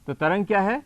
तो तरंग क्या है?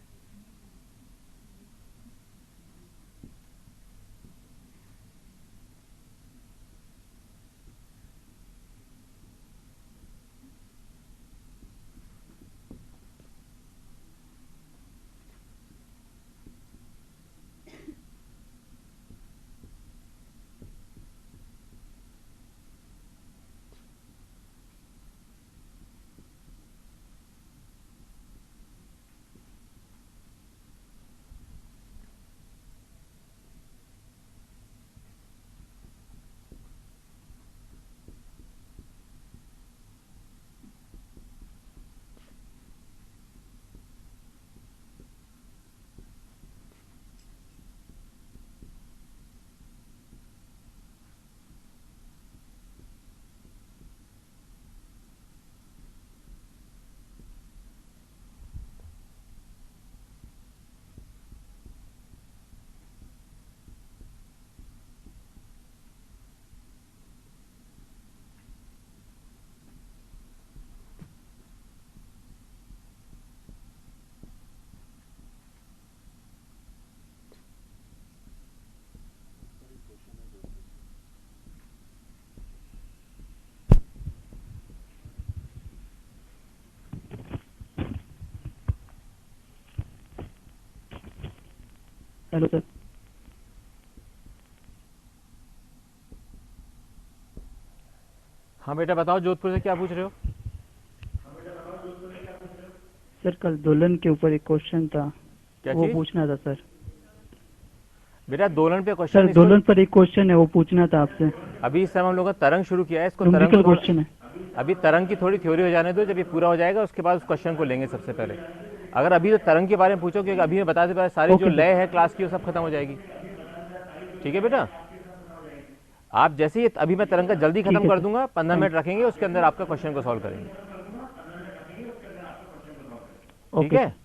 Hello sir. हाँ बेटा बताओ, जोधपुर से क्या पूछ रहे हो? सर कल दोलन के ऊपर एक क्वेश्चन था, क्या वो चीज? पूछना था सर। बेटा दोलन पे सर क्वेश्चन इसको दोलन पर एक क्वेश्चन है, वो पूछना था आपसे। अभी इस समय हम लोगों ने तरंग शुरू किया है, इसको तरंग को न्यूमेरिकल थोड़ा, क्वेश्चन है। अभी तरंग की थोड़ी थ्योरी हो जाने दो। जब ये पूरा हो जाएगा उसके बाद उस क्वेश्चन को लेंगे सबसे पहले। अगर अभी तो तरंग के बारे में पूछो, क्योंकि अभी मैं बताते पाए सारी जो ओके लय सर। है क्लास की वो सब खत्म हो जाएगी। ठीक है बेटा, आप जैसे ही अभी मैं तरंग का जल्दी ठीक खत्म है कर सर। दूंगा, 15 मिनट थैंक रखेंगे, उसके अंदर आपका क्वेश्चन को सॉल्व करेंगे। यू। ठीक ओके है, सर।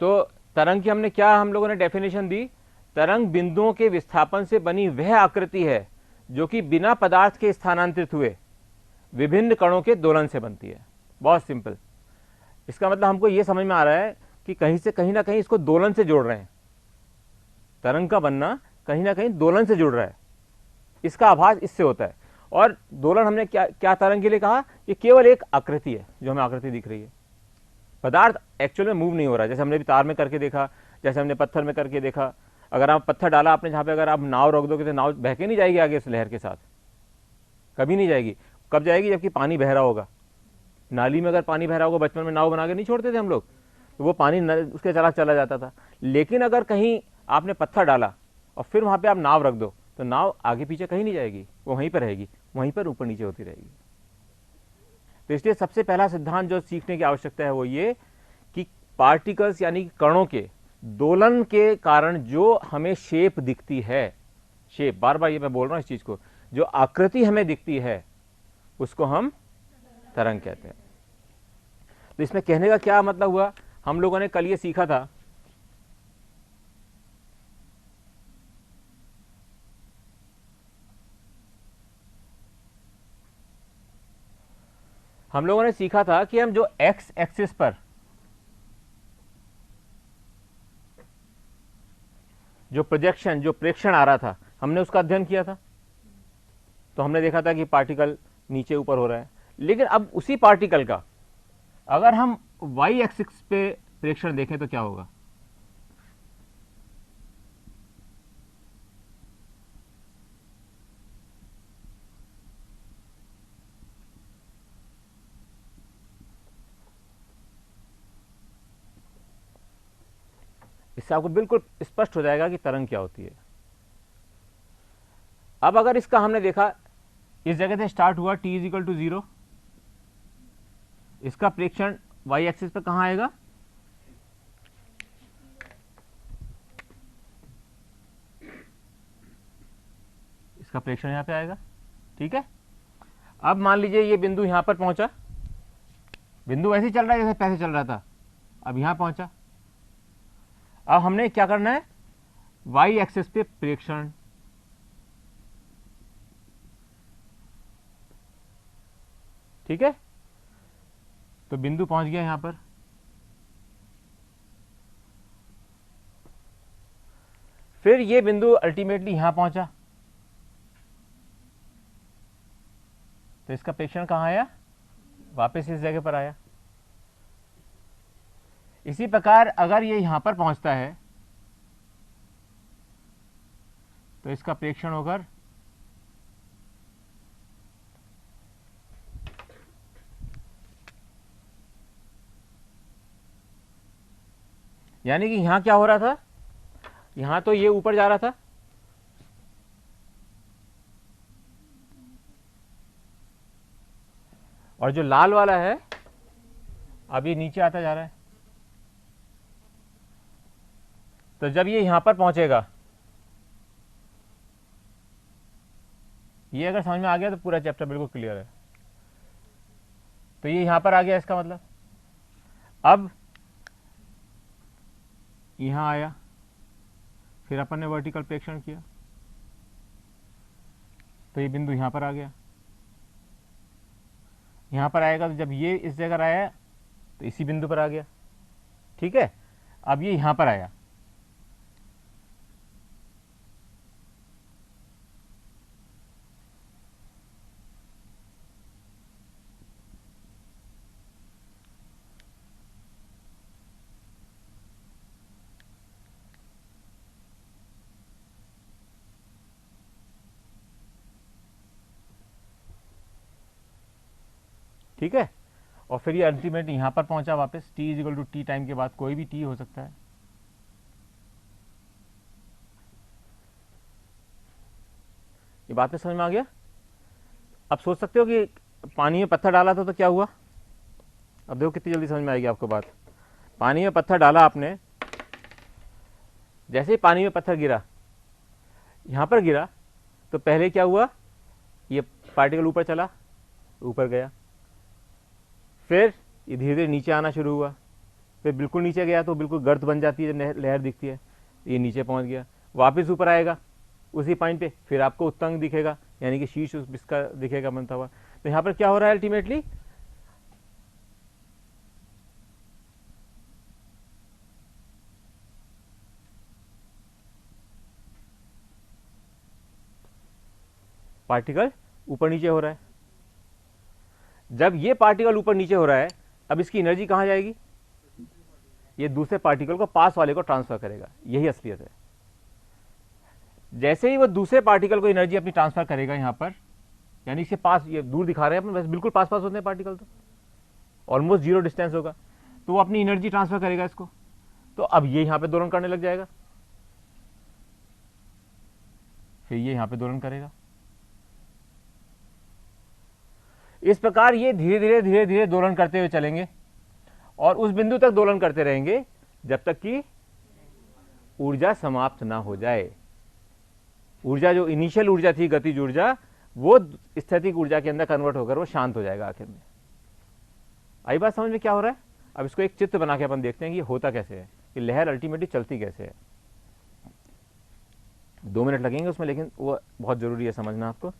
तो तरंग की हमने क्या, हम लोगों ने डेफिनेशन दी। तरंग बिंदुओं के विस्थापन से बनी वह आकृति है जो कि बिना पदार्थ के स्थानांतरित हुए विभिन्न कणों के दोलन से बनती है। बहुत सिंपल। इसका मतलब हमको यह समझ में आ रहा है कि कहीं से कहीं ना कहीं इसको दोलन से जोड़ रहे हैं। तरंग का बनना कहीं ना कहीं दोलन से जुड़ रहा है, इसका आभास इससे होता है। और दोलन हमने क्या क्या तरंग के लिए कहा? ये केवल एक आकृति है जो हमें आकृति दिख रही है। पदार्थ एक्चुअल में मूव नहीं हो रहा है, जैसे हमने भी तार में करके देखा, जैसे हमने पत्थर में करके देखा। अगर आप पत्थर डाला आपने जहां पे, अगर आप नाव रोक दोगे तो नाव बहके नहीं जाएगी आगे उस लहर के साथ, कभी नहीं जाएगी। कब जाएगी? जबकि पानी बह रहा होगा। नाली में अगर पानी बह रहा होगा, बचपन में नाव बना के नहीं छोड़ते थे हम लोग, तो वो पानी उसके चला चला जाता था। लेकिन अगर कहीं आपने पत्थर डाला और फिर वहां पे आप नाव रख दो, तो नाव आगे पीछे कहीं नहीं जाएगी, वो वहीं पर रहेगी, वहीं पर ऊपर नीचे होती रहेगी। तो इसलिए सबसे पहला सिद्धांत जो सीखने की आवश्यकता है वो ये कि पार्टिकल्स यानी कणों के दोलन के कारण जो हमें शेप दिखती है, शेप, बार बार ये मैं बोल रहा हूं इस चीज को, जो आकृति हमें दिखती है उसको हम तरंग कहते हैं। तो इसमें कहने का क्या मतलब हुआ? हम लोगों ने कल ये सीखा था, हम लोगों ने सीखा था कि हम जो एक्स एक्सिस पर जो प्रोजेक्शन, जो प्रेक्षण आ रहा था, हमने उसका अध्ययन किया था। तो हमने देखा था कि पार्टिकल नीचे ऊपर हो रहा है। लेकिन अब उसी पार्टिकल का अगर हम वाई एक्सिस पे प्रेक्षण देखें तो क्या होगा? इससे आपको बिल्कुल स्पष्ट हो जाएगा कि तरंग क्या होती है। अब अगर इसका हमने देखा, इस जगह से स्टार्ट हुआ, t इज इक्वल टू 0, इसका प्रेक्षण वाई एक्सिस पर कहां आएगा? इसका प्रेक्षण यहां पे आएगा। ठीक है, अब मान लीजिए ये बिंदु यहां पर पहुंचा, बिंदु ऐसे ही चल रहा है जैसे पहले चल रहा था, अब यहां पहुंचा। अब हमने क्या करना है? वाई एक्सिस पे प्रेक्षण। ठीक है, तो बिंदु पहुंच गया यहां पर। फिर ये बिंदु अल्टीमेटली यहां पहुंचा, तो इसका प्रेक्षण कहां आया, वापस इस जगह पर आया। इसी प्रकार अगर ये यहां पर पहुंचता है तो इसका प्रेक्षण होकर यानी कि यहां क्या हो रहा था, यहां तो ये ऊपर जा रहा था, और जो लाल वाला है अभी नीचे आता जा रहा है। तो जब ये यहां पर पहुंचेगा, ये अगर समझ में आ गया तो पूरा चैप्टर बिल्कुल क्लियर है। तो ये यहां पर आ गया, इसका मतलब अब यहां आया, फिर अपन ने वर्टिकल प्रेक्षण किया, तो ये बिंदु यहां पर आ गया। यहां पर आएगा तो जब ये इस जगह आया तो इसी बिंदु पर आ गया, ठीक है। अब ये यहां पर आया, ठीक है। और फिर ये अल्टीमेट यहां पर पहुंचा वापस, t is equal to T time के बाद कोई भी t हो सकता है। ये बात में समझ में आ गया। अब सोच सकते हो कि पानी में पत्थर डाला था तो क्या हुआ। अब देखो कितनी जल्दी समझ में आएगी आपको बात। पानी में पत्थर डाला आपने, जैसे ही पानी में पत्थर गिरा, यहां पर गिरा, तो पहले क्या हुआ, ये पार्टिकल ऊपर चला, ऊपर गया, फिर ये धीरे धीरे नीचे आना शुरू हुआ, फिर बिल्कुल नीचे गया तो बिल्कुल गर्त बन जाती है, लहर दिखती है, ये नीचे पहुंच गया, वापस ऊपर आएगा उसी पॉइंट पे, फिर आपको उत्तंग दिखेगा, यानी कि शीर्ष इसका दिखेगा बनता हुआ। तो यहां पर क्या हो रहा है अल्टीमेटली, पार्टिकल ऊपर नीचे हो रहा है। जब ये पार्टिकल ऊपर नीचे हो रहा है, अब इसकी एनर्जी कहां जाएगी, ये दूसरे पार्टिकल को पास वाले को ट्रांसफर करेगा, यही असलियत है। जैसे ही वो दूसरे पार्टिकल को एनर्जी अपनी ट्रांसफर करेगा यहां पर, यानी इसके पास, ये दूर दिखा रहे हैं अपन, बिल्कुल पास पास होते हैं पार्टिकल, तो ऑलमोस्ट जीरो डिस्टेंस होगा, तो वो अपनी एनर्जी ट्रांसफर करेगा इसको, तो अब ये यहां पे दोलन करने लग जाएगा, फिर ये यहां पे दोलन करेगा। इस प्रकार ये धीरे धीरे धीरे धीरे दोलन करते हुए चलेंगे और उस बिंदु तक दोलन करते रहेंगे जब तक कि ऊर्जा समाप्त ना हो जाए। ऊर्जा जो इनिशियल ऊर्जा थी, गतिज ऊर्जा, वो स्थैतिक ऊर्जा के अंदर कन्वर्ट होकर वो शांत हो जाएगा आखिर में। आई बात समझ में क्या हो रहा है। अब इसको एक चित्र बना के अपन देखते हैं कि ये होता कैसे है, कि लहर अल्टीमेटली चलती कैसे है। 2 मिनट लगेंगे उसमें, लेकिन वो बहुत जरूरी है समझना आपको।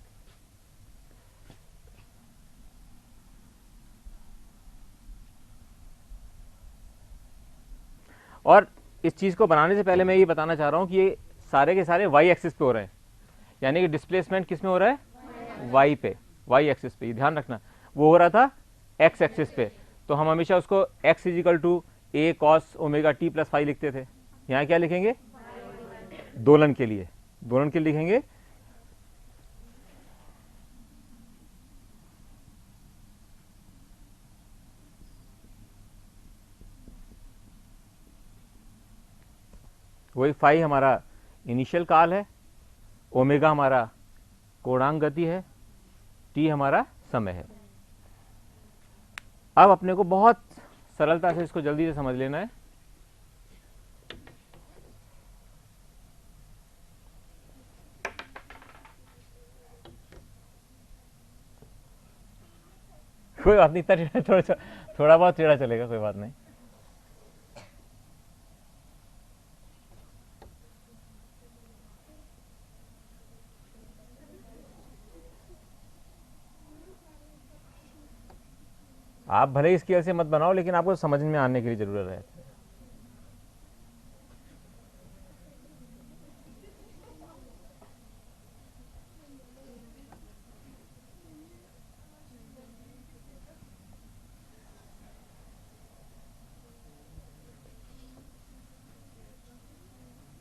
और इस चीज को बनाने से पहले मैं ये बताना चाह रहा हूं कि ये सारे के सारे वाई एक्सिस पे हो रहे हैं, यानी कि डिस्प्लेसमेंट किस में हो रहा है, वाई पे, वाई एक्सिस पे। ध्यान रखना, वो हो रहा था एक्स एक्सिस पे, तो हम हमेशा उसको x is equal to A cos omega T plus five लिखते थे। यहाँ क्या लिखेंगे, दोलन के लिए, दोलन के लिए लिखेंगे वही फाई हमारा इनिशियल काल है, ओमेगा हमारा कोणांक गति है, टी हमारा समय है। अब अपने को बहुत सरलता से इसको जल्दी से समझ लेना है। कोई बात नहीं, इतना थोड़ा बहुत टेढ़ा चलेगा, कोई बात नहीं। आप भले ही स्केल से मत बनाओ, लेकिन आपको समझ में आने के लिए जरूरत है।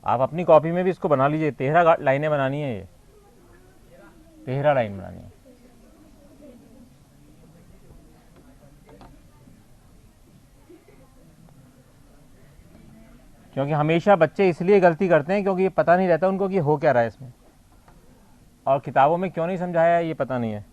आप अपनी कॉपी में भी इसको बना लीजिए, 13 लाइनें बनानी है, ये 13 लाइन बनानी है। क्योंकि हमेशा बच्चे इसलिए गलती करते हैं क्योंकि ये पता नहीं रहता उनको कि हो क्या रहा है इसमें, और किताबों में क्यों नहीं समझाया है ये पता नहीं है।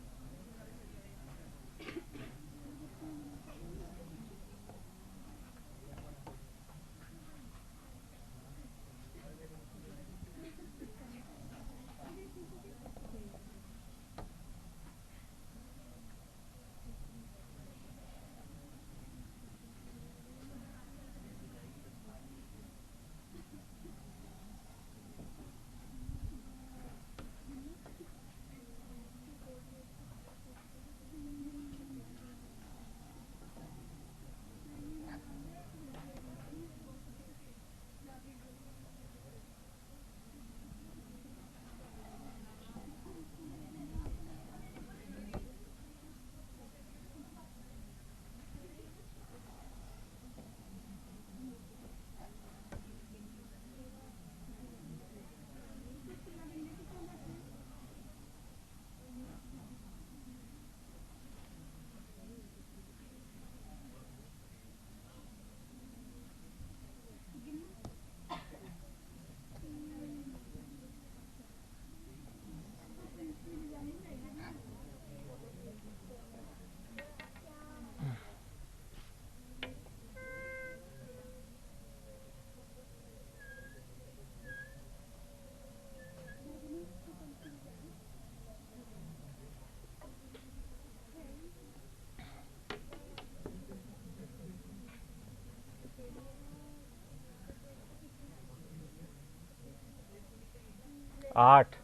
आठ।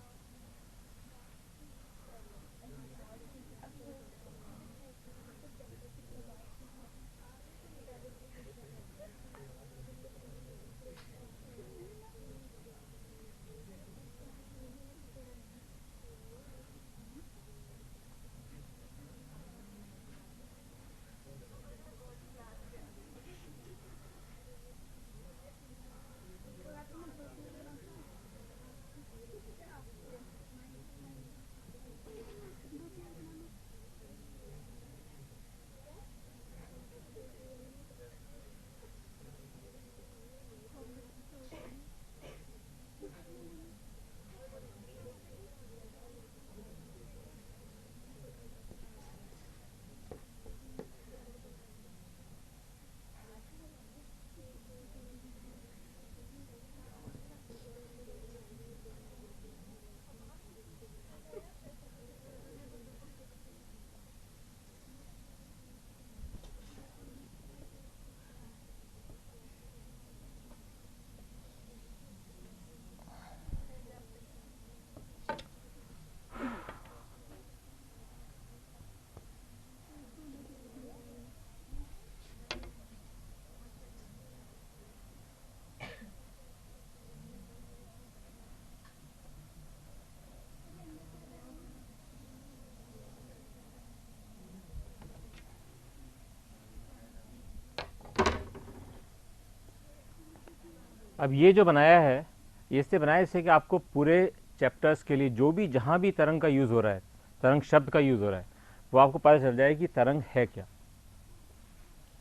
अब ये जो बनाया है, ये इससे बनाया इससे कि आपको पूरे चैप्टर्स के लिए जो भी जहाँ भी तरंग का यूज़ हो रहा है, तरंग शब्द का यूज़ हो रहा है, वो आपको पता चल जाए कि तरंग है क्या।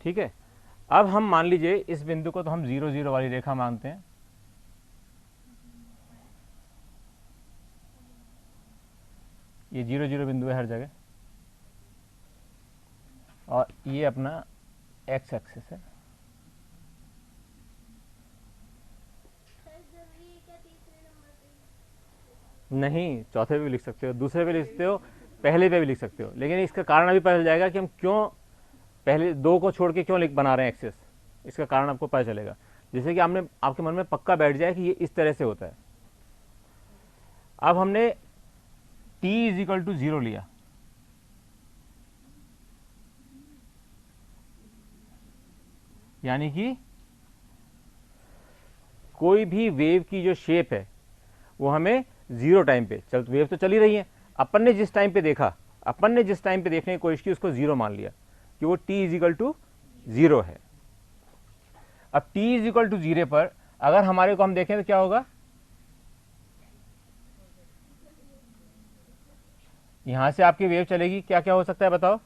ठीक है। अब हम मान लीजिए इस बिंदु को तो हम 0 0 वाली रेखा मानते हैं। ये 0 0 बिंदु है हर जगह, और ये अपना एक्स एक्सिस है। नहीं, चौथे पे भी लिख सकते हो, दूसरे पे लिख सकते हो, पहले पे भी लिख सकते हो, लेकिन इसका कारण अभी पता चल जाएगा कि हम क्यों पहले दो को छोड़ के क्यों लिख बना रहे हैं एक्सेस। इसका कारण आपको पता चलेगा, जैसे कि आपने आपके मन में पक्का बैठ जाए कि ये इस तरह से होता है। अब हमने t = 0 लिया, यानी कि कोई भी वेव की जो शेप है वो हमें 0 टाइम पे वेव तो चल ही रही है, अपन ने जिस टाइम पे देखा, अपन ने जिस टाइम पे देखने की कोशिश की उसको 0 मान लिया कि वो t इजिकल टू 0 है। अब t इजिकल टू 0 पर अगर हमारे को हम देखें तो क्या होगा, यहां से आपकी वेव चलेगी, क्या क्या हो सकता है बताओ।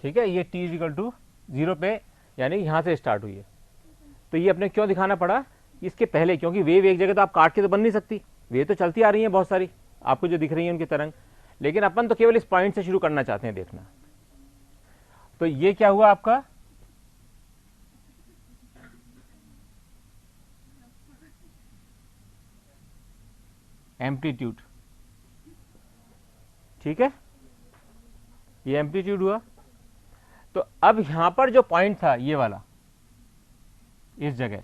ठीक है, ये t इजिकल टू 0 पे यानी यहां से स्टार्ट हुई है। तो ये अपने क्यों दिखाना पड़ा, इसके पहले, क्योंकि वेव एक जगह तो आप काट के तो बन नहीं सकती, वेव तो चलती आ रही है बहुत सारी आपको जो दिख रही है उनकी तरंग, लेकिन अपन तो केवल इस पॉइंट से शुरू करना चाहते हैं देखना। तो ये क्या हुआ आपका, एम्पलीट्यूड। ठीक है, ये एम्पलीट्यूड हुआ। तो अब यहां पर जो पॉइंट था ये वाला, इस जगह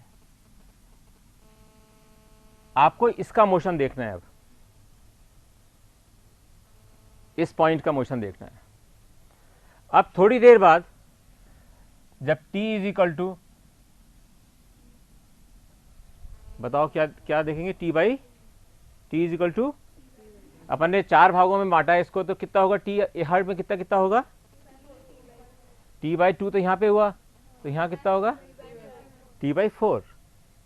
आपको इसका मोशन देखना है। अब इस पॉइंट का मोशन देखना है। अब थोड़ी देर बाद जब t इज इक्वल टू, बताओ क्या क्या देखेंगे, t इज इक्वल टू, अपन ने 4 भागों में बांटा है इसको, तो कितना होगा t हर्ट में, कितना कितना होगा, t/2 तो यहां पे हुआ, तो यहां कितना होगा t/4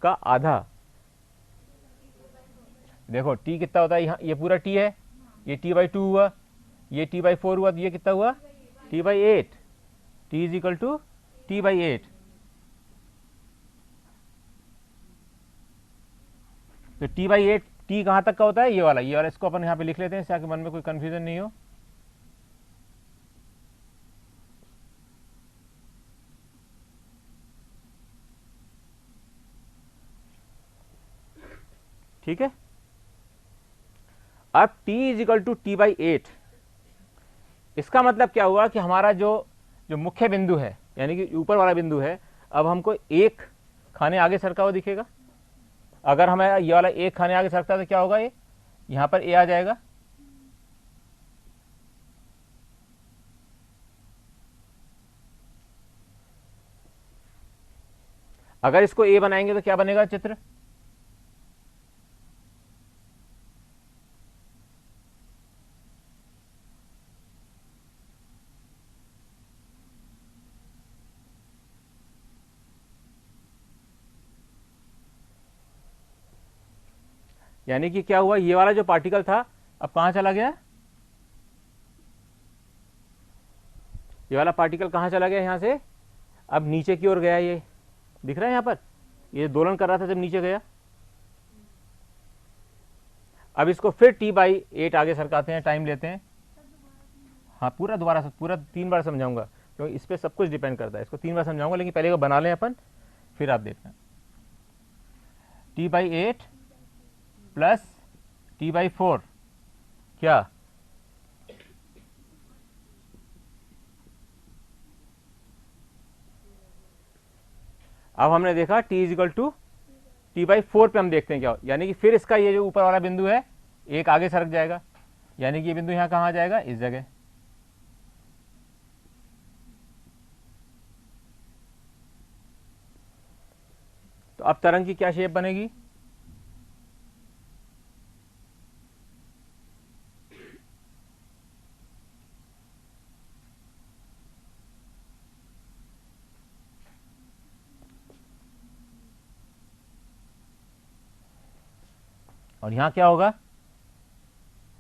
का आधा। देखो t कितना होता है, यहाँ ये पूरा t है, ये t/2 हुआ, ये t/4 हुआ, तो ये कितना हुआ t/8, t is equal to t/8। तो t/8, t कहां तक का होता है, ये वाला, इसको अपन यहां पे लिख लेते हैं ताकि मन में कोई कंफ्यूजन नहीं हो। ठीक है, अब t is equal to t/8, इसका मतलब क्या हुआ कि हमारा जो मुख्य बिंदु है यानी कि ऊपर वाला बिंदु है, अब हमको एक खाने आगे सरका हुआ दिखेगा। अगर हमें ये वाला एक खाने आगे सरकता तो क्या होगा, ये यहां पर a आ जाएगा। अगर इसको a बनाएंगे तो क्या बनेगा चित्र, यानी कि क्या हुआ, ये वाला जो पार्टिकल था अब कहां चला गया, ये वाला पार्टिकल कहां चला गया, यहां से अब नीचे की ओर गया। ये दिख रहा है यहां पर, ये दोलन कर रहा था जब नीचे गया। अब इसको फिर t/8 आगे सरकाते हैं, टाइम लेते हैं। हाँ पूरा दोबारा से, पूरा 3 बार समझाऊंगा क्योंकि इस पर सब कुछ डिपेंड करता है, इसको 3 बार समझाऊंगा, लेकिन पहले को बना लें अपन, फिर आप देखना। t/8 प्लस t/4 क्या, अब हमने देखा t is equal to t/4 पे हम देखते हैं क्या, यानी कि फिर इसका ये जो ऊपर वाला बिंदु है एक आगे सरक जाएगा, यानी कि ये बिंदु यहां कहां आ जाएगा, इस जगह। तो अब तरंग की क्या शेप बनेगी, और यहां क्या होगा,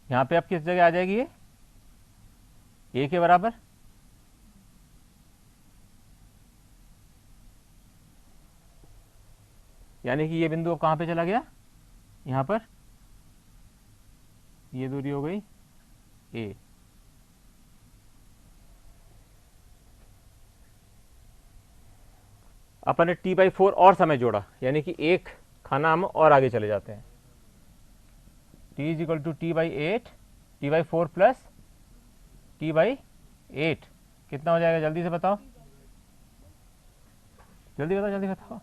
यहां पे अब किस जगह आ जाएगी, ये a के बराबर। यानी कि ये बिंदु अब कहां पे चला गया, यहां पर, ये दूरी हो गई a। अपन ने t/4 और समय जोड़ा, यानी कि एक खाना हम और आगे चले जाते हैं। t is equal to t/8 t/4 plus t/8 कितना हो जाएगा, जल्दी से बताओ, जल्दी बताओ, जल्दी बताओ।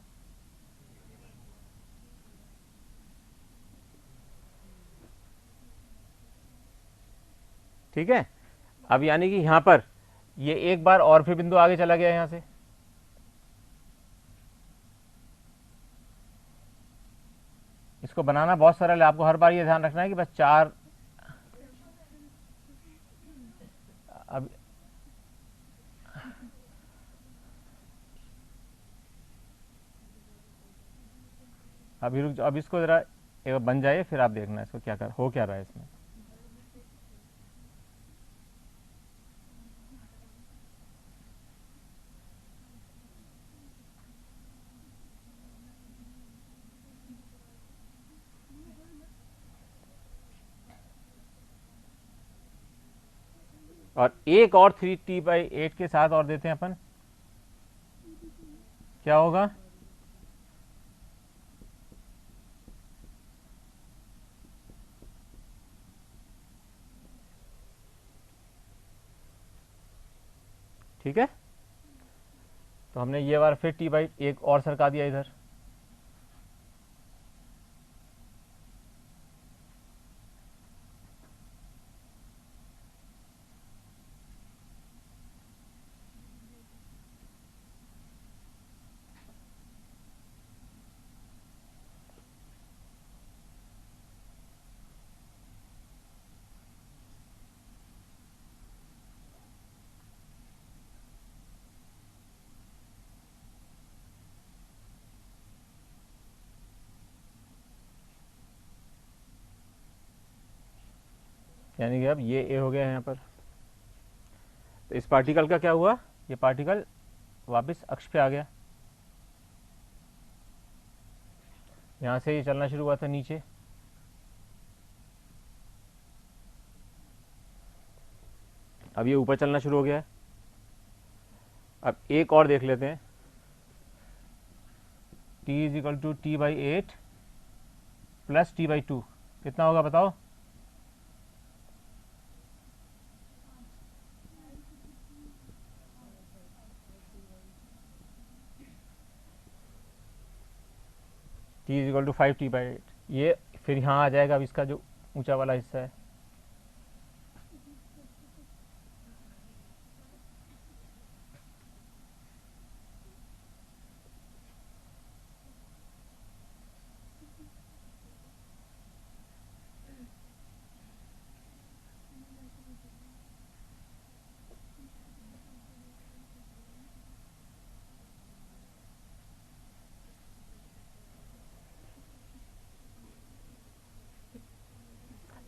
ठीक है, अब यानी कि यहां पर ये एक बार और फिर बिंदु आगे चला गया यहां से, इसको बनाना बहुत सरल है, आपको हर बार ये ध्यान रखना है कि बस 4, अब अभी रुक जाओ, अब इसको जरा एक बार बन जाए फिर आप देखना इसको क्या कर हो क्या रहा है इसमें। और एक और 3t/8 के साथ और देते हैं अपन, क्या होगा, ठीक है। तो हमने ये बार फिर t/1 और सरका दिया इधर, यानी कि अब ये ए हो गया है यहाँ पर। तो इस पार्टिकल का क्या हुआ, ये पार्टिकल वापस अक्ष पे आ गया, यहाँ से ये चलना शुरू हुआ था नीचे, अब ये ऊपर चलना शुरू हो गया है। अब एक और देख लेते हैं, t = t/8 प्लस t/2 कितना होगा बताओ, t = 5t/8, ये फिर यहाँ आ जाएगा, अब इसका जो ऊंचा वाला हिस्सा है,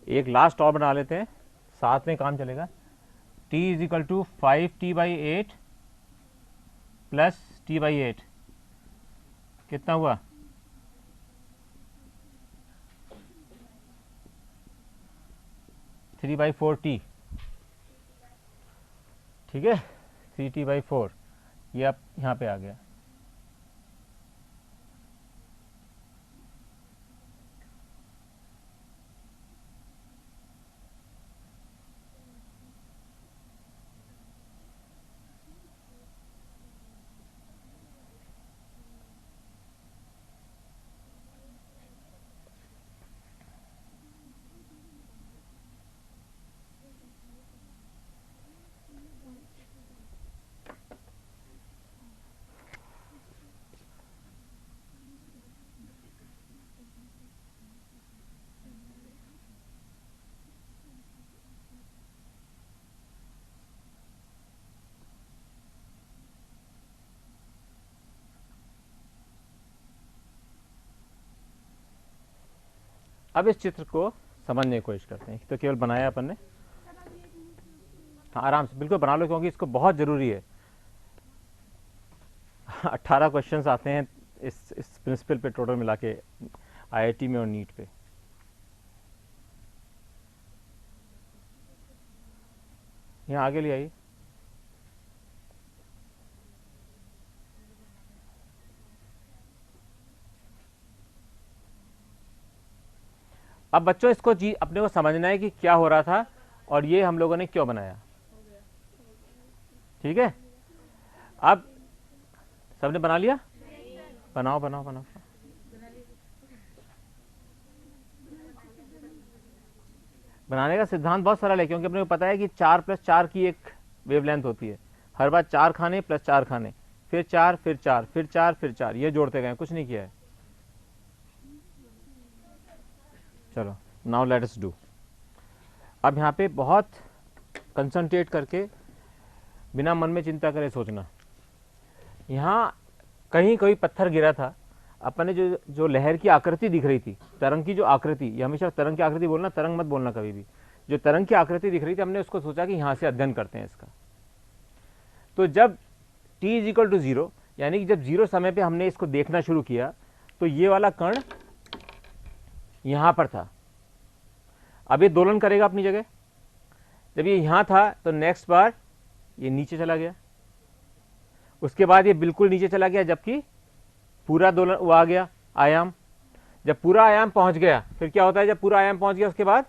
एक लास्ट और बना लेते हैं, साथ में काम चलेगा, t = 5t/8 प्लस t/8 कितना हुआ, 3/4t, ठीक है, 3t/4, ये अब यहाँ पे आ गया। अब इस चित्र को समझने की कोशिश करते हैं, तो केवल बनाया अपन ने, हाँ आराम से बिल्कुल बना लो क्योंकि इसको बहुत ज़रूरी है। 18 क्वेश्चंस आते हैं इस प्रिंसिपल पे टोटल मिला के IIT में और नीट पे। यहाँ आगे ले आइए, अब बच्चों इसको जी अपने को समझना है कि क्या हो रहा था और ये हम लोगों ने क्यों बनाया। ठीक है, अब सबने बना लिया? बनाओ बनाओ बनाओ। बनाने का सिद्धांत बहुत सरल है, क्योंकि अपने को पता है कि 4 + 4 की एक वेवलेंथ होती है। हर बार 4 खाने + 4 खाने, फिर 4 फिर 4 फिर 4 फिर 4, ये जोड़ते गए, कुछ नहीं किया है। चलो नाउ लेट अस डू। अब यहाँ पे बहुत कंसंट्रेट करके बिना मन में चिंता करे सोचना। यहाँ कहीं कोई पत्थर गिरा था, अपन ने जो लहर की आकृति दिख रही थी, तरंग की जो आकृति, ये हमेशा तरंग की आकृति बोलना, तरंग मत बोलना कभी भी। जो तरंग की आकृति दिख रही थी, हमने उसको सोचा कि यहाँ से अध्ययन करते हैं इसका। तो जब t = 0, यानी कि जब 0 समय पे हमने इसको देखना शुरू किया, तो ये वाला कण यहाँ पर था। अब ये दोलन करेगा अपनी जगह। जब ये यहाँ था तो नेक्स्ट बार ये नीचे चला गया, उसके बाद ये बिल्कुल नीचे चला गया, जबकि पूरा दोलन वो आ गया आयाम। जब पूरा आयाम पहुंच गया, फिर क्या होता है? जब पूरा आयाम पहुंच गया उसके बाद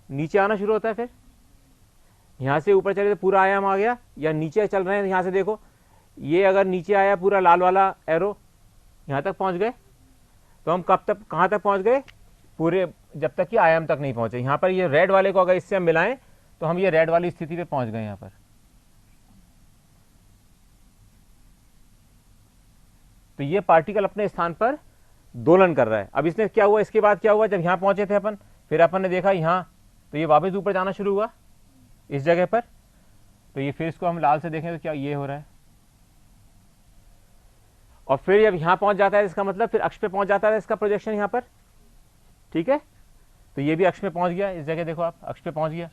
नीचे आना शुरू होता है। फिर यहां से ऊपर चले तो पूरा आयाम आ गया, या नीचे चल रहे हैं, यहां से देखो, ये अगर नीचे आया पूरा लाल वाला एरो, यहां तक पहुंच गए, तो हम कब तक कहां तक पहुंच गए? पूरे जब तक कि आयाम तक नहीं पहुंचे। यहां पर ये रेड वाले को अगर इससे हम मिलाएं तो हम ये रेड वाली स्थिति पे पहुंच गए। यहां पर तो ये पार्टिकल अपने स्थान पर दोलन कर रहा है। अब इसने क्या हुआ, इसके बाद क्या हुआ? जब यहां पहुंचे थे अपन, फिर अपन ने देखा यहां, तो ये वापस ऊपर जाना शुरू हुआ इस जगह पर। तो ये फिर इसको हम लाल से देखें तो क्या ये हो रहा है, और फिर जब यहां पहुंच जाता है, इसका मतलब फिर अक्ष पे पहुंच जाता है इसका प्रोजेक्शन यहां पर। ठीक है, तो ये भी अक्ष पे पहुंच गया, इस जगह देखो आप, अक्ष पे पहुंच गया।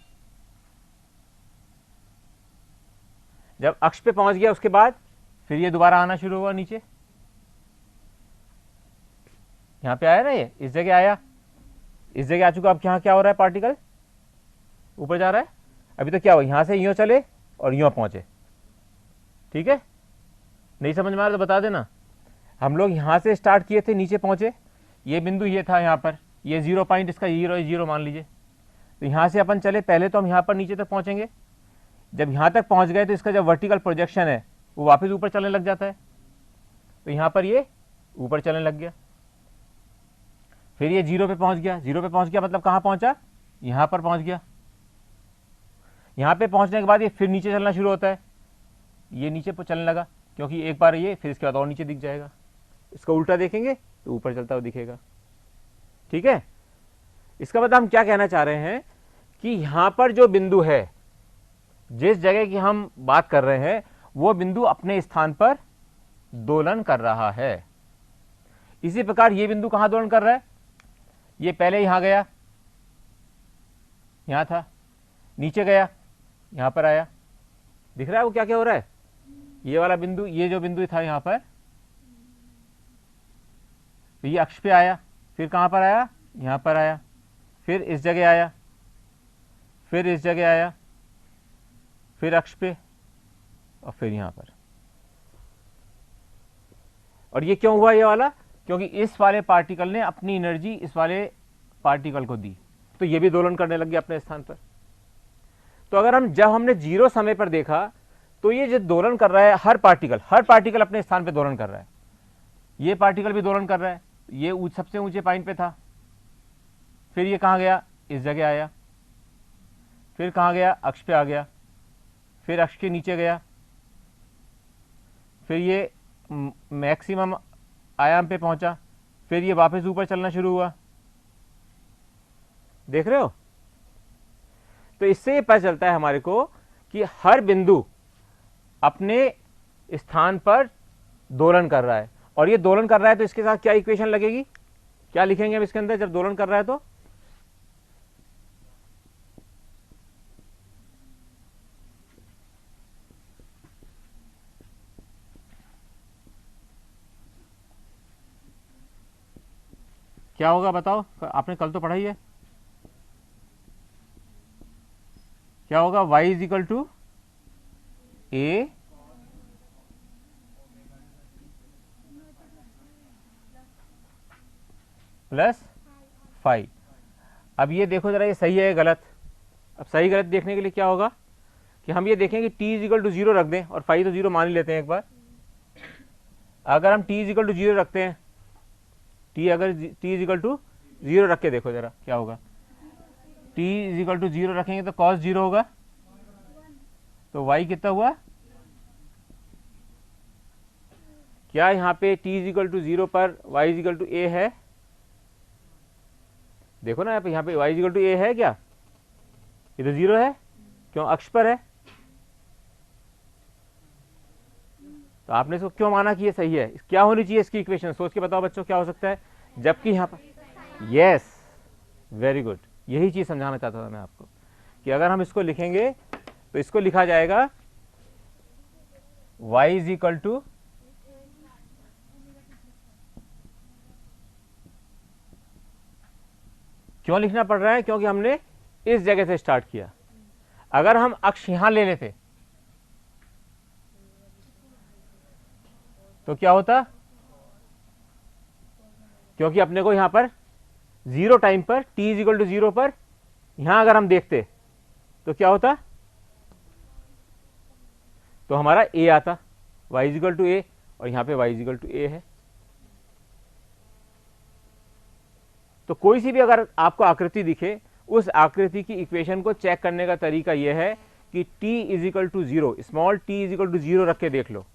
जब अक्ष पे पहुंच गया उसके बाद फिर ये दोबारा आना शुरू हुआ नीचे, यहां पे आया ना, ये इस जगह आया, इस जगह आ चुका। अब यहां क्या हो रहा है? पार्टिकल ऊपर जा रहा है। अभी तो क्या हुआ, यहां से यूं चले और यूं पहुंचे। ठीक है, नहीं समझ में आ रहा तो बता देना। हम लोग यहां से स्टार्ट किए थे, नीचे पहुंचे, ये बिंदु ये था यहां पर, ये 0 पॉइंट, इसका 0 मान लीजिए। तो यहां से अपन चले, पहले तो हम यहां पर नीचे तक पहुंचेंगे। जब यहां तक पहुंच गए तो इसका जो वर्टिकल प्रोजेक्शन है वो वापस ऊपर चलने लग जाता है। तो यहां पर ये ऊपर चलने लग गया, फिर ये 0 पे पहुंच गया। 0 पे पहुंच गया मतलब कहां पहुंचा? यहां पर पहुंच गया। यहां पे पहुंचने के बाद ये फिर नीचे चलना शुरू होता है, ये नीचे चलने लगा, क्योंकि एक बार ये, फिर इसके बाद और नीचे दिख जाएगा। इसका उल्टा देखेंगे तो ऊपर चलता हुआ दिखेगा। ठीक है, इसका मतलब हम क्या कहना चाह रहे हैं कि यहां पर जो बिंदु है, जिस जगह की हम बात कर रहे हैं, वो बिंदु अपने स्थान पर दोलन कर रहा है। इसी प्रकार ये बिंदु कहां दोलन कर रहा है? ये पहले यहां गया, यहां था, नीचे गया, यहां पर आया। दिख रहा है वो क्या क्या हो रहा है? ये वाला बिंदु, ये जो बिंदु था यहां पर, तो ये अक्ष पे आया, फिर कहां पर आया? यहां पर आया, फिर इस जगह आया, फिर इस जगह आया, फिर अक्ष पे, और फिर यहां पर। और ये क्यों हुआ ये वाला? क्योंकि इस वाले पार्टिकल ने अपनी एनर्जी इस वाले पार्टिकल को दी, तो ये भी दोलन करने लग गया अपने स्थान पर। तो अगर जब हमने 0 समय पर देखा, तो ये जो दोलन कर रहा है, हर पार्टिकल अपने स्थान पर दोलन कर रहा है। ये पार्टिकल भी दोलन कर रहा है, ये सबसे ऊंचे पॉइंट पे था, फिर ये कहां गया? इस जगह आया, फिर कहां गया? अक्ष पे आ गया, फिर अक्ष के नीचे गया, फिर ये मैक्सिमम आयाम पे पहुंचा, फिर ये वापस ऊपर चलना शुरू हुआ। देख रहे हो? तो इससे ये पता चलता है हमारे को कि हर बिंदु अपने स्थान पर दोलन कर रहा है। और ये दोलन कर रहा है तो इसके साथ क्या इक्वेशन लगेगी, क्या लिखेंगे हम इसके अंदर जब दोलन कर रहा है? तो क्या होगा बताओ? आपने कल तो पढ़ा ही है। क्या होगा? y = a plus five. अब ये देखो जरा, ये सही है गलत? अब सही गलत देखने के लिए क्या होगा कि हम ये देखें कि t इज इक्वल टू 0 रख दें, और फाई तो 0 मान ही लेते हैं एक बार। अगर हम t इज इक्वल टू 0 रखते हैं, अगर t इज इक्वल टू 0 रख के देखो जरा क्या होगा। t इज इक्वल टू 0 रखेंगे तो cos 0 होगा, तो y कितना हुआ? क्या यहाँ पे t इज इक्वल टू 0 पर y is equal to a है? देखो ना यहाँ पे y is equal to a है क्या? ये तो 0 है, क्यों? अक्ष पर है। तो आपने इसको क्यों माना कि ये सही है? क्या होनी चाहिए इसकी इक्वेशन? सोच के बताओ बच्चों, क्या हो सकता है? जबकि यहाँ पर यस, वेरी गुड, यही चीज समझाना चाहता था मैं आपको कि अगर हम इसको लिखेंगे तो इसको लिखा जाएगा y इज इक्वल टू क्यों लिखना पड़ रहा है? क्योंकि हमने इस जगह से स्टार्ट किया। अगर हम अक्ष यहां ले लेते तो क्या होता? क्योंकि अपने को यहां पर 0 टाइम पर t इज इक्वल टू 0 पर यहां अगर हम देखते तो क्या होता? तो हमारा a आता, y is equal to a, और यहां पे y is equal to a है। तो कोई सी भी अगर आपको आकृति दिखे, उस आकृति की इक्वेशन को चेक करने का तरीका यह है कि t is equal to 0, small t is equal to 0 रख के देख लो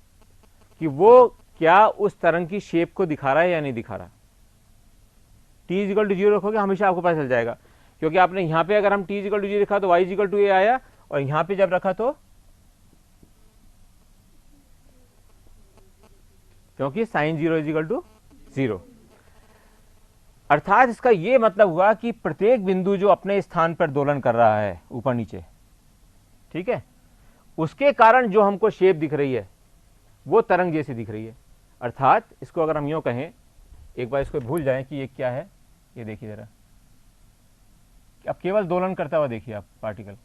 कि वो क्या उस तरंग की शेप को दिखा रहा है या नहीं दिखा रहा। t इज इक्वल टू 0 रखोगे, हमेशा आपको पता चल जाएगा, क्योंकि आपने यहां पे अगर हम t इज इक्वल टू 0 रखा तो y is equal to a आया, और यहां पे जब रखा तो क्योंकि साइन 0 इज इक्वल टू 0। अर्थात इसका यह मतलब हुआ कि प्रत्येक बिंदु जो अपने स्थान पर दोलन कर रहा है ऊपर नीचे, ठीक है, उसके कारण जो हमको शेप दिख रही है वो तरंग जैसी दिख रही है। अर्थात इसको अगर हम यूं कहें, एक बार इसको भूल जाएं कि ये क्या है, ये देखिए जरा, अब केवल दोलन करता हुआ देखिए आप पार्टिकल।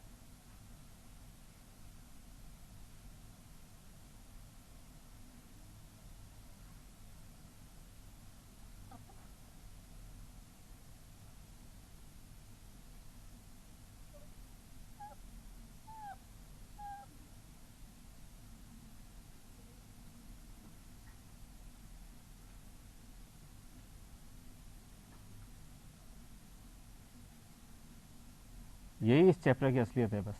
यही इस चैप्टर की असलियत है बस।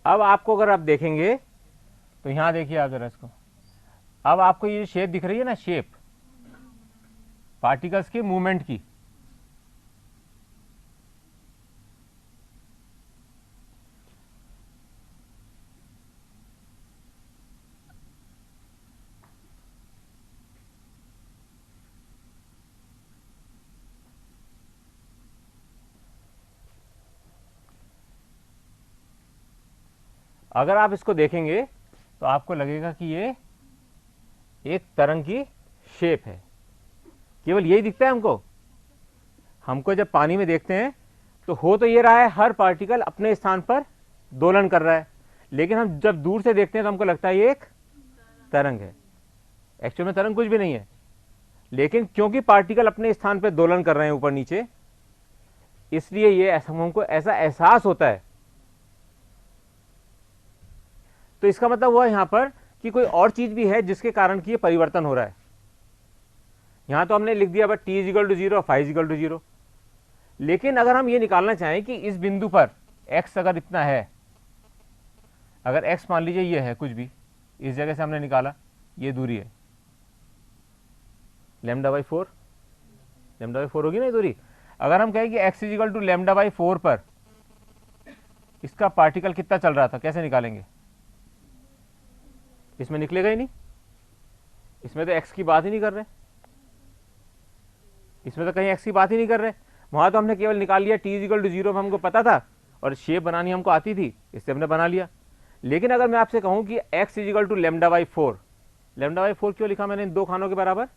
अब आपको अगर आप देखेंगे तो यहां देखिए आप जरा इसको, अब आपको ये शेप दिख रही है ना, शेप पार्टिकल्स की मूवमेंट की, अगर आप इसको देखेंगे तो आपको लगेगा कि ये एक तरंग की शेप है। केवल यही दिखता है हमको जब पानी में देखते हैं तो हो तो ये रहा है हर पार्टिकल अपने स्थान पर दोलन कर रहा है, लेकिन हम जब दूर से देखते हैं तो हमको लगता है ये एक तरंग है। एक्चुअल में तरंग कुछ भी नहीं है, लेकिन क्योंकि पार्टिकल अपने स्थान पर दोलन कर रहे हैं ऊपर नीचे, इसलिए ये हमको ऐसा एहसास होता है। तो इसका मतलब हुआ यहां पर कि कोई और चीज भी है जिसके कारण कि ये परिवर्तन हो रहा है। यहां तो हमने लिख दिया but t is equal to 0, phi is equal to 0, लेकिन अगर हम ये निकालना चाहें कि इस बिंदु पर x अगर इतना है, अगर x मान लीजिए ये है कुछ भी, इस जगह से हमने निकाला, ये दूरी है लैम्डा बाई 4, लैम्डा बाई 4 होगी ना ये दूरी। अगर हम कहें कि x is equal to lambda by 4 पर इसका पार्टिकल कितना चल रहा था, कैसे निकालेंगे? इसमें निकलेगा ही नहीं, इसमें तो x की बात ही नहीं कर रहे, इसमें तो कहीं x की बात ही नहीं कर रहे। वहां तो हमने केवल निकाल लिया t इज इक्वल टू 0, हमको पता था और शेप बनानी हमको आती थी, इससे हमने बना लिया। लेकिन अगर मैं आपसे कहूं कि x is equal to lambda by 4, lambda by 4 क्यों लिखा मैंने इन दो खानों के बराबर?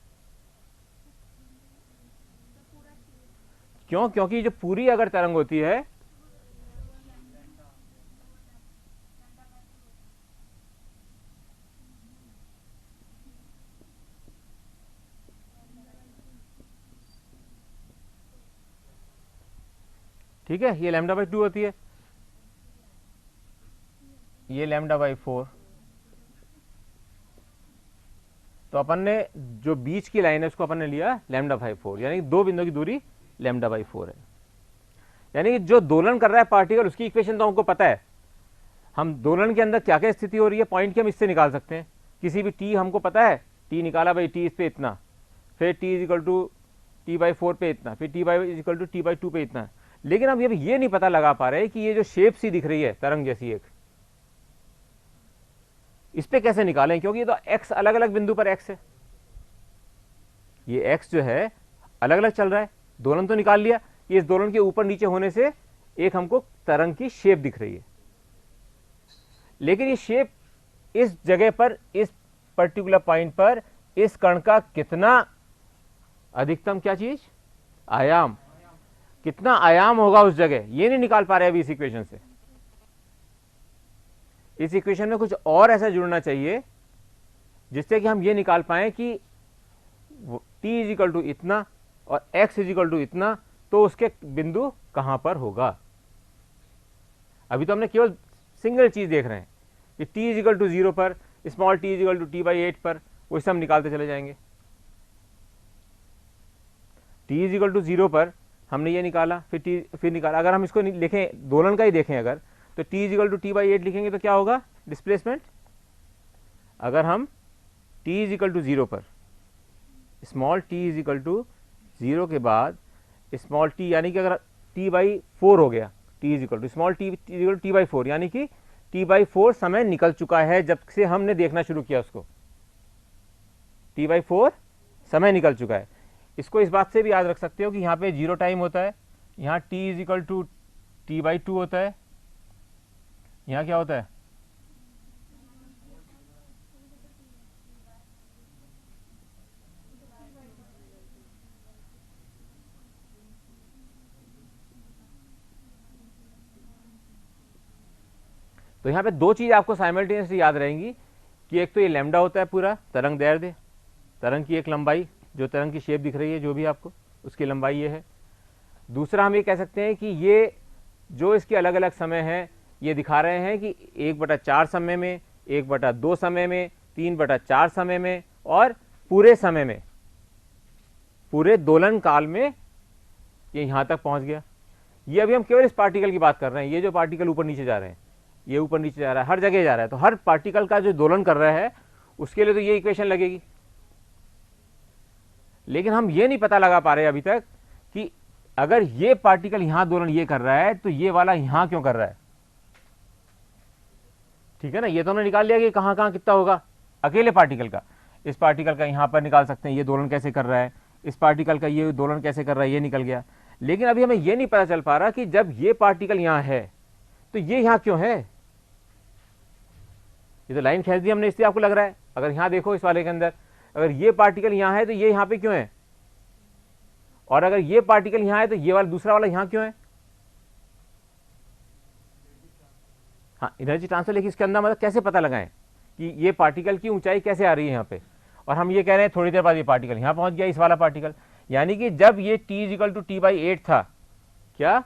क्यों? क्योंकि जो पूरी अगर तरंग होती है, ठीक है, ये लैम्डा बाई 2 होती है, ये लैम्डा बाई 4। तो अपन ने जो बीच की लाइन है उसको अपन ने लिया लैम्डा बाई 4, यानी कि दो बिंदुओं की दूरी लैम्डा बाई 4 है। यानी कि जो दोलन कर रहा है पार्टिकल उसकी इक्वेशन तो हमको पता है, हम दोलन के अंदर क्या क्या स्थिति हो रही है पॉइंट की हम इससे निकाल सकते हैं। किसी भी टी हमको पता है, टी निकाला भाई, टी इस पे इतना, फिर T is equal to T by 4 पे इतना, फिर T by is equal to T by 2 पे इतना। लेकिन हम ये नहीं पता लगा पा रहे कि ये जो शेप सी दिख रही है तरंग जैसी एक, इस पे कैसे निकालें, क्योंकि ये तो एक्स अलग अलग बिंदु पर एक्स है, ये एक्स जो है अलग अलग चल रहा है। दोलन तो निकाल लिया, ये इस दोलन के ऊपर नीचे होने से एक हमको तरंग की शेप दिख रही है, लेकिन ये शेप इस जगह पर, इस पर्टिकुलर पॉइंट पर इस कण का कितना अधिकतम क्या चीज, आयाम, कितना आयाम होगा उस जगह, ये नहीं निकाल पा रहे अभी इस इक्वेशन से। इस इक्वेशन में कुछ और ऐसा जुड़ना चाहिए जिससे कि हम ये निकाल पाए कि t इज इक्वल टू इतना और x इज इक्वल टू इतना, तो उसके बिंदु कहां पर होगा। अभी तो हमने केवल सिंगल चीज देख रहे हैं कि t इज इक्वल टू 0 पर, small t is equal to t by 8 पर, वैसे हम निकालते चले जाएंगे। t इज इक्वल टू 0 पर हमने ये निकाला, फिर निकाला। अगर हम इसको लिखें, दोलन का ही देखें अगर, तो t is equal to t by 8 लिखेंगे तो क्या होगा डिस्प्लेसमेंट। अगर हम t इज इक्वल टू 0 पर, small t is equal to 0 के बाद स्मॉल t, यानी कि अगर t बाई 4 हो गया, t is equal to small t equal to t by 4, यानी कि t बाई 4 समय निकल चुका है जब से हमने देखना शुरू किया उसको, t बाई 4 समय निकल चुका है। इसको इस बात से भी याद रख सकते हो कि यहाँ पे 0 टाइम होता है, यहाँ t is equal to t by 2 होता है, यहाँ क्या होता है, तो यहाँ पे दो चीज आपको साइमल्टेनियसली याद रहेंगी कि एक तो ये लैम्डा होता है पूरा तरंग दैर्ध्य, तरंग की एक लंबाई, जो तरंग की शेप दिख रही है जो भी आपको, उसकी लंबाई ये है। दूसरा हम ये कह सकते हैं कि ये जो इसके अलग अलग समय हैं ये दिखा रहे हैं कि 1/4 समय में, 1/2 समय में, 3/4 समय में और पूरे समय में, पूरे दोलन काल में ये यहाँ तक पहुँच गया। ये अभी हम केवल इस पार्टिकल की बात कर रहे हैं, ये जो पार्टिकल ऊपर नीचे जा रहे हैं, ये ऊपर नीचे जा रहा है, हर जगह जा रहा है, तो हर पार्टिकल का जो दोलन कर रहा है उसके लिए तो ये इक्वेशन लगेगी। लेकिन हम ये नहीं पता लगा पा रहे अभी तक कि अगर ये पार्टिकल यहां दोलन ये कर रहा है तो ये वाला यहां क्यों कर रहा है। ठीक है ना, ये तो हमने निकाल लिया कि कहां कहां कितना होगा अकेले पार्टिकल का। इस पार्टिकल का यहां पर निकाल सकते हैं ये दोलन कैसे कर रहा है, इस पार्टिकल का ये दोलन कैसे कर रहा है, ये निकल गया। लेकिन अभी हमें ये नहीं पता चल पा रहा कि जब ये पार्टिकल यहां है तो ये यहां क्यों है। ये तो लाइन खींच दी हमने इसलिए आपको लग रहा है, अगर यहां देखो इस वाले के अंदर, अगर ये पार्टिकल यहां है तो ये यहां पे क्यों है, और अगर ये पार्टिकल यहां है तो ये वाला दूसरा वाला यहां क्यों है। हाँ, एनर्जी ट्रांसफर, लेकिन इसके अंदर मतलब कैसे पता लगाएं कि ये पार्टिकल की ऊंचाई कैसे आ रही है यहाँ पे, और हम ये कह रहे हैं थोड़ी देर बाद ये पार्टिकल यहां पहुंच गया, इस वाला पार्टिकल, यानी कि जब ये t equal to t by 8 था, क्या,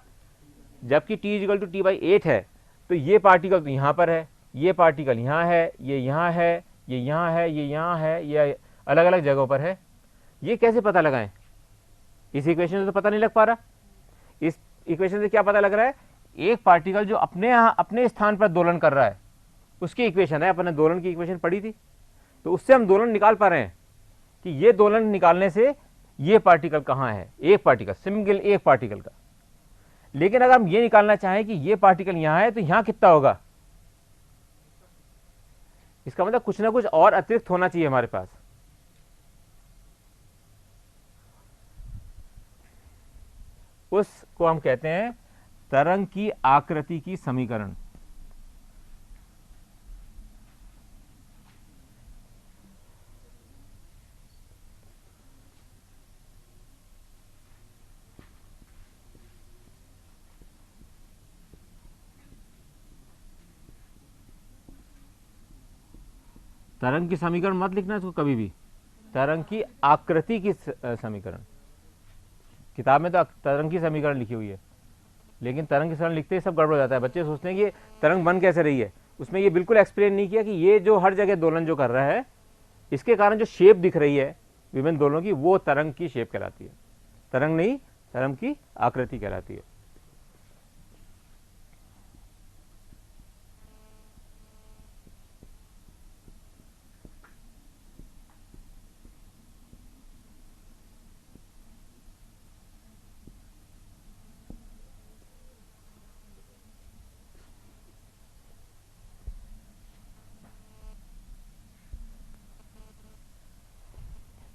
जबकि t equal to t by 8 है तो ये पार्टिकल तो यहां पर है, ये पार्टिकल यहाँ है, ये यहाँ है, ये यहाँ है, ये यहाँ है, ये अलग अलग जगहों पर है। ये कैसे पता लगाएं, इस इक्वेशन से तो पता नहीं लग पा रहा। इस इक्वेशन से क्या पता लग रहा है, एक पार्टिकल जो अपने स्थान पर दोलन कर रहा है उसकी इक्वेशन है, अपने दोलन की इक्वेशन पढ़ी थी, तो उससे हम दोलन निकाल पा रहे हैं कि ये दोलन निकालने से ये पार्टिकल कहाँ है, एक पार्टिकल, सिंगल एक पार्टिकल का। लेकिन अगर हम ये निकालना चाहें कि ये पार्टिकल यहाँ है तो यहाँ कितना होगा, इसका मतलब कुछ ना कुछ और अतिरिक्त होना चाहिए हमारे पास। उसको हम कहते हैं तरंग की आकृति की समीकरण। तरंग की समीकरण मत लिखना इसको कभी भी, तरंग की आकृति की समीकरण। किताब में तो तरंग की समीकरण लिखी हुई है, लेकिन तरंग के समीकरण लिखते ही सब गड़बड़ हो जाता है। बच्चे सोचते हैं कि ये तरंग बन कैसे रही है, उसमें ये बिल्कुल एक्सप्लेन नहीं किया कि ये जो हर जगह दोलन जो कर रहा है, इसके कारण जो शेप दिख रही है विभिन्न दोलनों की, वो तरंग की शेप कहलाती है। तरंग नहीं, तरंग की आकृति कहलाती है।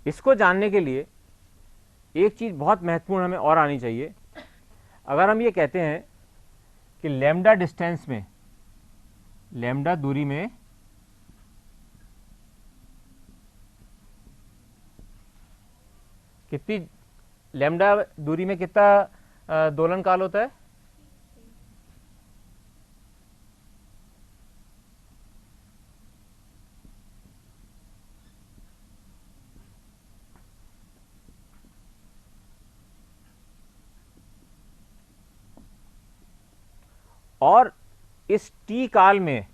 इसको जानने के लिए एक चीज बहुत महत्वपूर्ण हमें और आनी चाहिए। अगर हम ये कहते हैं कि लैम्डा डिस्टेंस में, लैम्डा दूरी में कितनी, लैम्डा दूरी में कितना दोलन काल होता है? और इस टी काल में,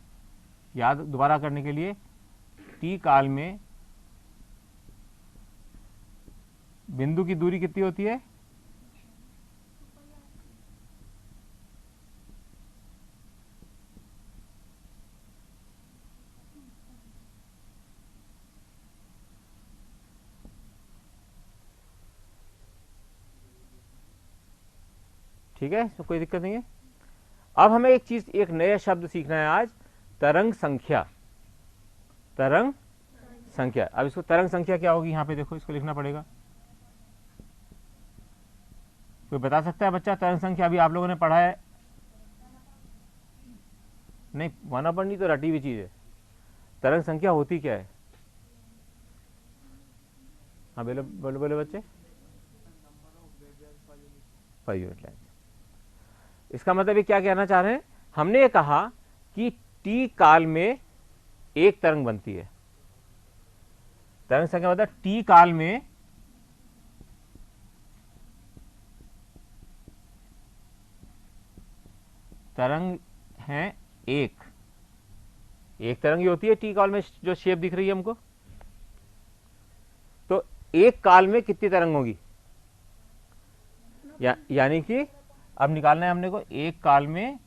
याद दोबारा करने के लिए, टी काल में बिंदु की दूरी कितनी होती है? ठीक है, इसमें कोई दिक्कत नहीं है। अब हमें एक चीज, एक नया शब्द सीखना है आज, तरंग संख्या। तरंग संख्या। अब इसको तरंग संख्या क्या होगी, यहां पे देखो, इसको लिखना पड़ेगा। कोई बता सकता है बच्चा तरंग संख्या? अभी आप लोगों ने पढ़ा है? नहीं, माना पढ़नी तो रटी हुई चीज है। तरंग संख्या होती क्या है? हाँ बोलो बोलो बोलो बच्चे। Per unit length. इसका मतलब ये क्या कहना चाह रहे हैं? हमने ये कहा कि टी काल में एक तरंग बनती है। तरंग संख्या मतलब टी काल में तरंग है एक तरंग ही होती है टी काल में, जो शेप दिख रही है हमको। तो एक काल में कितनी तरंग होगी? यानी कि अब निकालना है हमने को एक काल में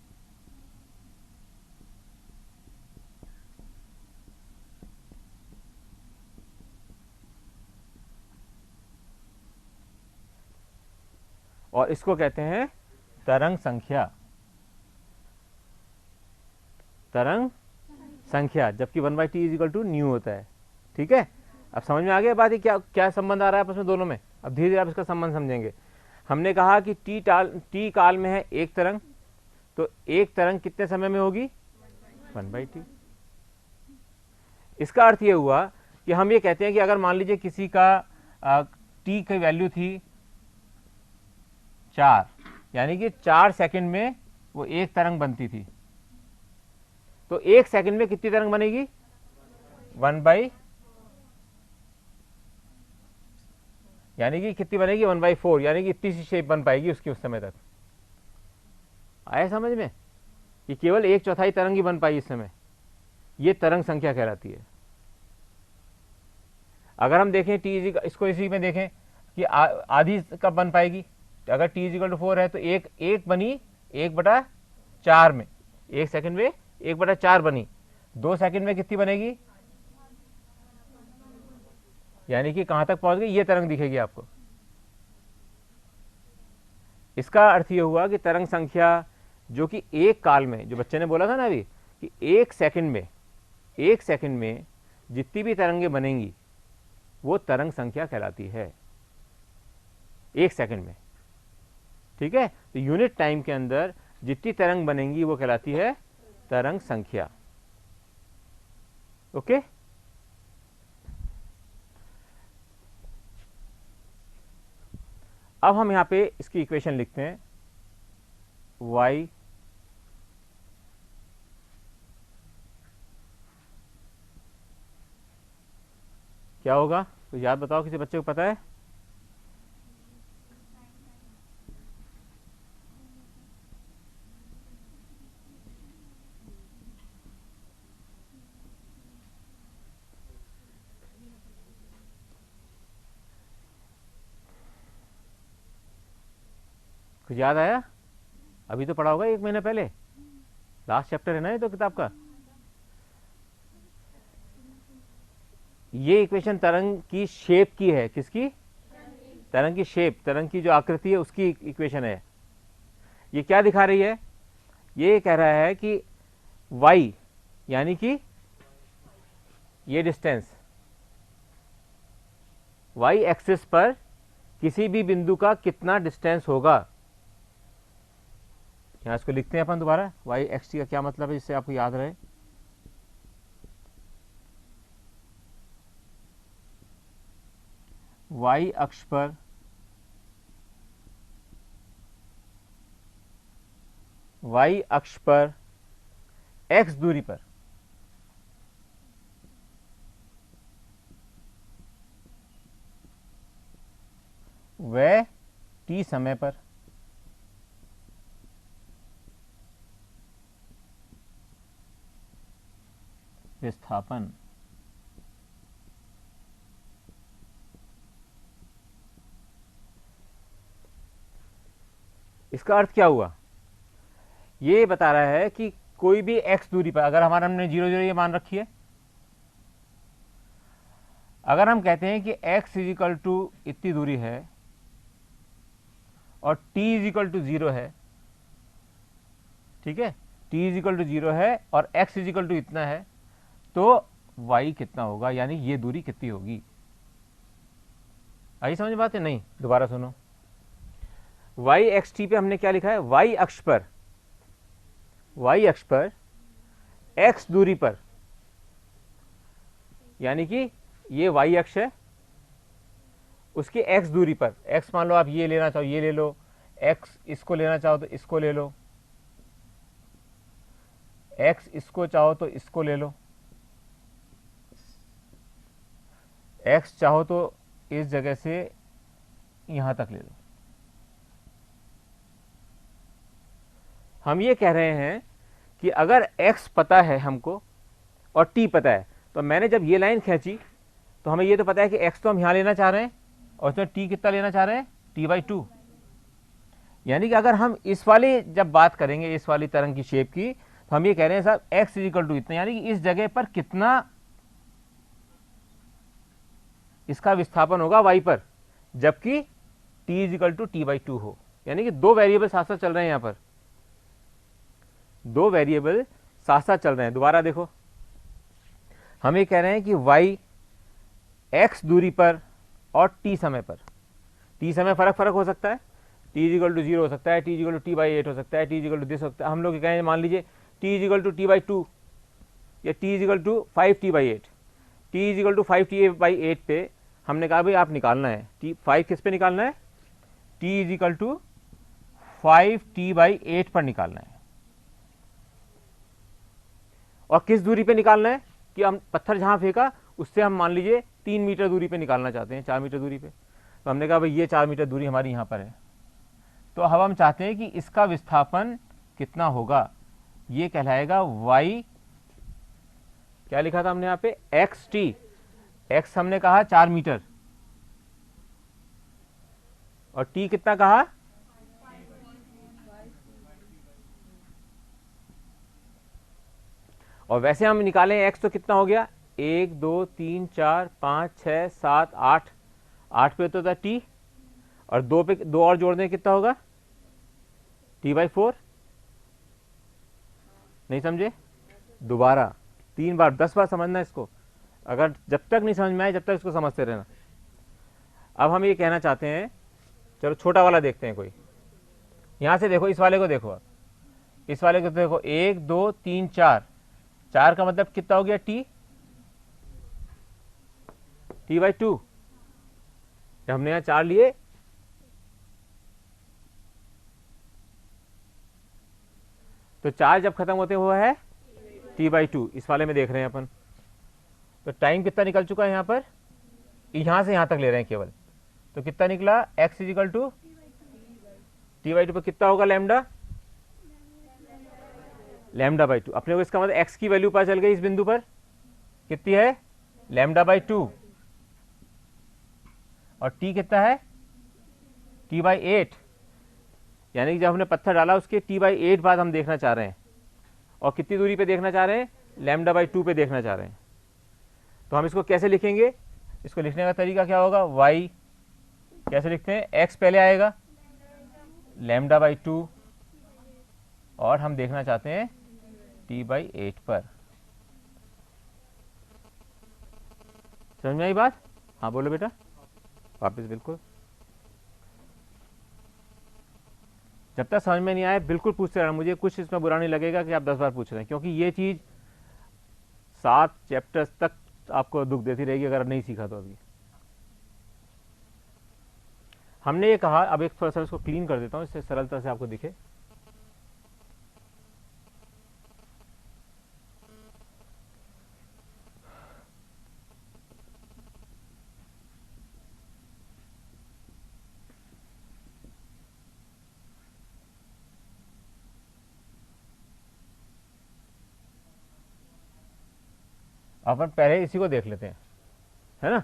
और इसको कहते हैं तरंग संख्या। तरंग संख्या, जबकि 1/t is equal to new होता है। ठीक है, अब समझ में आ गया बात, क्या क्या संबंध आ रहा है आपस में दोनों में? अब धीरे धीरे आप इसका संबंध समझेंगे। हमने कहा कि टी काल में है एक तरंग, तो एक तरंग कितने समय में होगी? 1/t। इसका अर्थ यह हुआ कि हम ये कहते हैं कि अगर मान लीजिए किसी का टी की वैल्यू थी 4, यानी कि 4 सेकंड में वो एक तरंग बनती थी, तो एक सेकंड में कितनी तरंग बनेगी? 1/, यानी कि कितनी बनेगी? 1/4, यानी कि इतनी सी शेप बन पाएगी उसकी उस समय तक। आया समझ में? कि केवल 1/4 तरंग ही बन पाई इस समय। ये तरंग संख्या कहलाती है। अगर हम देखें टी, इसको इसी में देखें कि आधी कब बन पाएगी? अगर टी इज इक्वल टू 4 है तो एक बनी 1/4 में, एक सेकंड में 1/4 बनी, 2 सेकंड में कितनी बनेगी? यानी कि कहां तक पहुंच गई? ये तरंग दिखेगी आपको। इसका अर्थ यह हुआ कि तरंग संख्या जो कि एक काल में, जो बच्चे ने बोला था ना अभी, कि एक सेकंड में जितनी भी तरंगें बनेंगी वो तरंग संख्या कहलाती है, एक सेकंड में। ठीक है, तो यूनिट टाइम के अंदर जितनी तरंग बनेंगी वो कहलाती है तरंग संख्या। ओके, अब हम यहां पे इसकी इक्वेशन लिखते हैं। y क्या होगा? तो याद बताओ, किसी बच्चे को पता है? कुछ याद आया? अभी तो पढ़ा होगा 1 महीना पहले, लास्ट चैप्टर है ना ये तो किताब का। ये इक्वेशन तरंग की शेप की है, किसकी? तरंग की शेप, तरंग की जो आकृति है उसकी इक्वेशन है। ये क्या दिखा रही है? ये कह रहा है कि y यानी कि ये डिस्टेंस y एक्सिस पर किसी भी बिंदु का कितना डिस्टेंस होगा। यहां इसको लिखते हैं अपन दोबारा, y एक्स टी का क्या मतलब है जिससे आपको याद रहे। y अक्ष पर y अक्ष पर x दूरी पर व t समय पर विस्थापन इसका अर्थ क्या हुआ? ये बता रहा है कि कोई भी x दूरी पर, अगर हमारा हमने 0 0 ये मान रखी है, अगर हम कहते हैं कि x इजिकल टू इतनी दूरी है और t इजिकल टू 0 है, ठीक है, t इजिकल टू 0 है और x इजिकल टू इतना है, तो y कितना होगा, यानी ये दूरी कितनी होगी। आई समझ बात है? नहीं, दोबारा सुनो। y एक्स टी पे हमने क्या लिखा है? y अक्ष पर, y अक्ष पर x दूरी पर, यानी कि ये y अक्ष है, उसकी x दूरी पर, x मान लो आप ये लेना चाहो ये ले लो, x इसको लेना चाहो तो इसको ले लो, x इसको चाहो तो इसको ले लो, x चाहो तो इस जगह से यहां तक ले लो। हम ये कह रहे हैं कि अगर x पता है हमको और t पता है, तो मैंने जब ये लाइन खींची तो हमें ये तो पता है कि x तो हम यहां लेना चाह रहे हैं और इसमें t कितना लेना चाह रहे हैं? t/2। यानी कि अगर हम इस वाली जब बात करेंगे, इस वाली तरंग की शेप की, तो हम ये कह रहे हैं साहब x इजिकल टू इतना, यानी कि इस जगह पर कितना इसका विस्थापन होगा y पर, जबकि t इजिकल टू t/2 हो। यानी कि दो वेरिएबल साथ साथ चल रहे हैं, यहां पर दो वेरिएबल साथ साथ चल रहे हैं। दोबारा देखो, हम ये कह रहे हैं कि y x दूरी पर और t समय पर, t समय फर्क हो सकता है, t इजिकल टू 0 हो सकता है, t इजिकल टू t/8 हो सकता है, t इजिकल टू दिस हो सकता है। हम लोग कहें मान लीजिए t इजिकल टू t/2 या t is equal to 5t/8, t is equal to 5t/8 पे हमने कहा भाई आप निकालना है t, 5 किस पे निकालना है? t इजिकल टू 5t/8 पर निकालना है। और किस दूरी पे निकालना है? कि हम पत्थर जहां फेंका उससे हम मान लीजिए 3 मीटर दूरी पे निकालना चाहते हैं, 4 मीटर दूरी पे, तो हमने कहा भाई ये 4 मीटर दूरी हमारी यहां पर है, तो अब हम चाहते हैं कि इसका विस्थापन कितना होगा। ये कहलाएगा y, क्या लिखा था हमने यहां पे? xt, x हमने कहा 4 मीटर और t कितना कहा? और वैसे हम निकालें x तो कितना हो गया? 1 2 3 4 5 6 7 8, 8 पे तो था t, और 2 पे 2 और जोड़ दें कितना होगा? t/4। नहीं समझे? दोबारा 3 बार 10 बार समझना इसको, अगर जब तक नहीं समझ में आए जब तक इसको समझते रहना। अब हम ये कहना चाहते हैं, चलो छोटा वाला देखते हैं कोई, यहां से देखो, इस वाले को देखो, इस वाले को देखो, 1 2 3 4, 4 का मतलब कितना हो गया? t/2। जब हमने यहां 4 लिए तो 4 जब खत्म होते हुआ है t/2, इस वाले में देख रहे हैं अपन, तो टाइम कितना निकल चुका है यहां पर? यहां से यहां तक ले रहे हैं केवल, तो कितना निकला? x इजिकल टू t/2 पर कितना होगा? λ/2। अपने को इसका मतलब x की वैल्यू पता चल गई, इस बिंदु पर कितनी है? λ/2। और t कितना है? t/8। यानी कि जब हमने पत्थर डाला उसके t/8 बाद हम देखना चाह रहे हैं, और कितनी दूरी पे देखना चाह रहे हैं, λ/2 पे देखना चाह रहे हैं। तो हम इसको कैसे लिखेंगे, इसको लिखने का तरीका क्या होगा, y कैसे लिखते हैं, x पहले आएगा λ/2 और हम देखना चाहते हैं t/8 पर। समझ में आई बात? हाँ बोलो बेटा वापस। बिल्कुल, जब तक समझ में नहीं आए बिल्कुल पूछते रहना, मुझे कुछ इसमें बुरा नहीं लगेगा कि आप 10 बार पूछ रहे हैं, क्योंकि ये चीज़ 7 चैप्टर्स तक आपको दुख देती रहेगी अगर नहीं सीखा तो। अभी हमने ये कहा, अब एक थोड़ा सा इसको क्लीन कर देता हूँ, इससे सरलता से आपको दिखे। अपन पहले इसी को देख लेते हैं, है ना,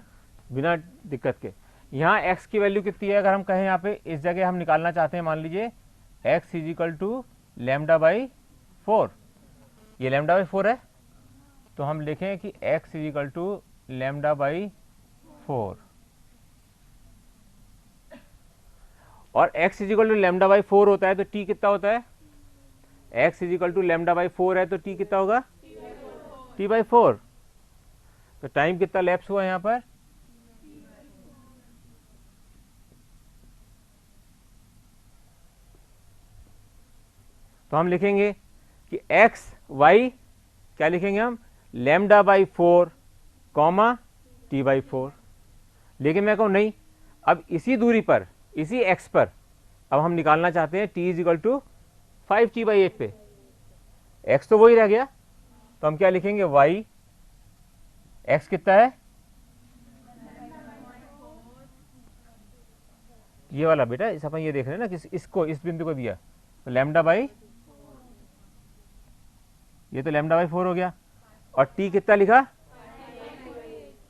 बिना दिक्कत के। यहाँ x की वैल्यू कितनी है, अगर हम कहें यहाँ पे इस जगह हम निकालना चाहते हैं, मान लीजिए x = λ/4, ये λ/4 है, तो हम लिखें कि x = λ/4, और x = λ/4 होता है तो t कितना होता है, x = λ/4 है तो t कितना होगा, t/4। तो टाइम कितना लैप्स हुआ यहाँ पर, तो हम लिखेंगे कि x y क्या लिखेंगे हम, λ/4 t/4। लेकिन मैं कहूँ नहीं, अब इसी दूरी पर, इसी x पर अब हम निकालना चाहते हैं t = 5 t/8 पे, x तो वही रह गया, तो हम क्या लिखेंगे, y x कितना है, ये वाला बेटा, इस अपन ये देख रहे हैं ना कि इसको, इस बिंदु को दिया, तो ये तो λ/4 हो गया, और t कितना लिखा,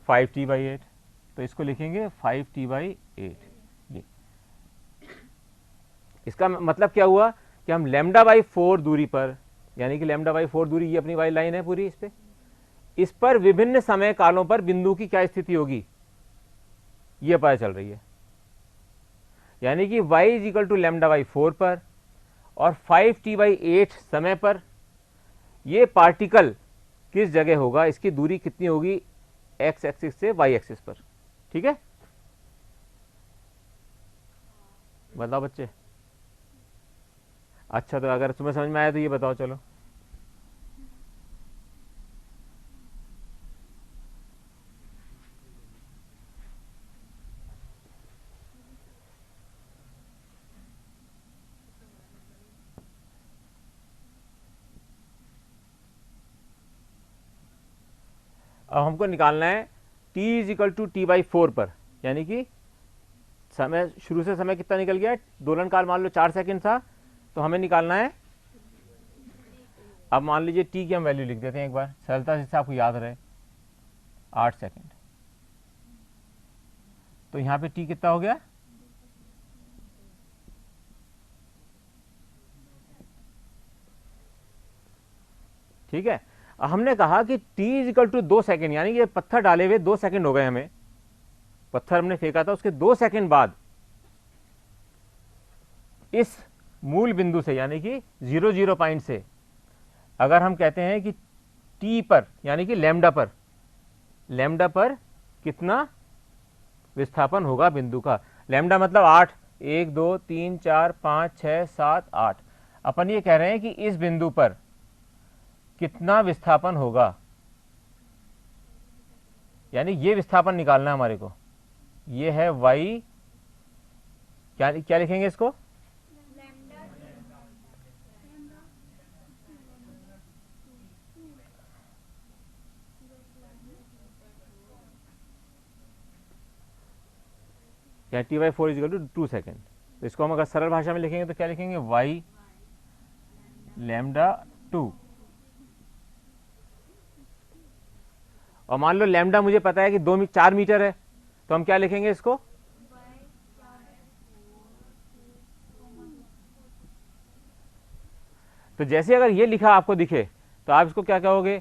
5 t/8, तो इसको लिखेंगे 5 t/8। ये इसका मतलब क्या हुआ कि हम λ/4 दूरी पर, यानी कि λ/4 दूरी, ये अपनी वाली लाइन है पूरी, इस पर विभिन्न समय कालों पर बिंदु की क्या स्थिति होगी ये पता चल रही है। यानी कि y = λ/4 पर और 5 t/8 समय पर ये पार्टिकल किस जगह होगा, इसकी दूरी कितनी होगी x एक्सिस से y एक्सिस पर। ठीक है, बताओ बच्चे। अच्छा, तो अगर तुम्हें समझ में आया तो ये बताओ, चलो। अब हमको निकालना है t = t/4 पर, यानी कि समय शुरू से समय कितना निकल गया, दोलन काल मान लो 4 सेकंड था, तो हमें निकालना है, अब मान लीजिए t की हम वैल्यू लिख देते हैं एक बार सरलता से, आपको याद रहे, 8 सेकंड। तो यहाँ पे t कितना हो गया, ठीक है। हमने कहा कि t = 2 सेकंड, यानी कि पत्थर डाले हुए 2 सेकंड हो गए, हमें पत्थर हमने फेंका था, उसके 2 सेकंड बाद इस मूल बिंदु से, यानी कि 0 पॉइंट से, अगर हम कहते हैं कि t पर, यानी कि लैम्डा पर कितना विस्थापन होगा बिंदु का, लैम्डा मतलब 8, 1 2 3 4 5 6 7 8, अपन ये कह रहे हैं कि इस बिंदु पर कितना विस्थापन होगा, यानी ये विस्थापन निकालना है हमारे को। ये है y, क्या लिखेंगे इसको, या t/4 = 2 सेकेंड। तो इसको हम अगर सरल भाषा में लिखेंगे तो क्या लिखेंगे, y λ/2, और मान लो लैम्डा मुझे पता है कि 4 मीटर है, तो हम क्या लिखेंगे इसको, तो जैसे अगर ये लिखा आपको दिखे तो आप इसको क्या कहोगे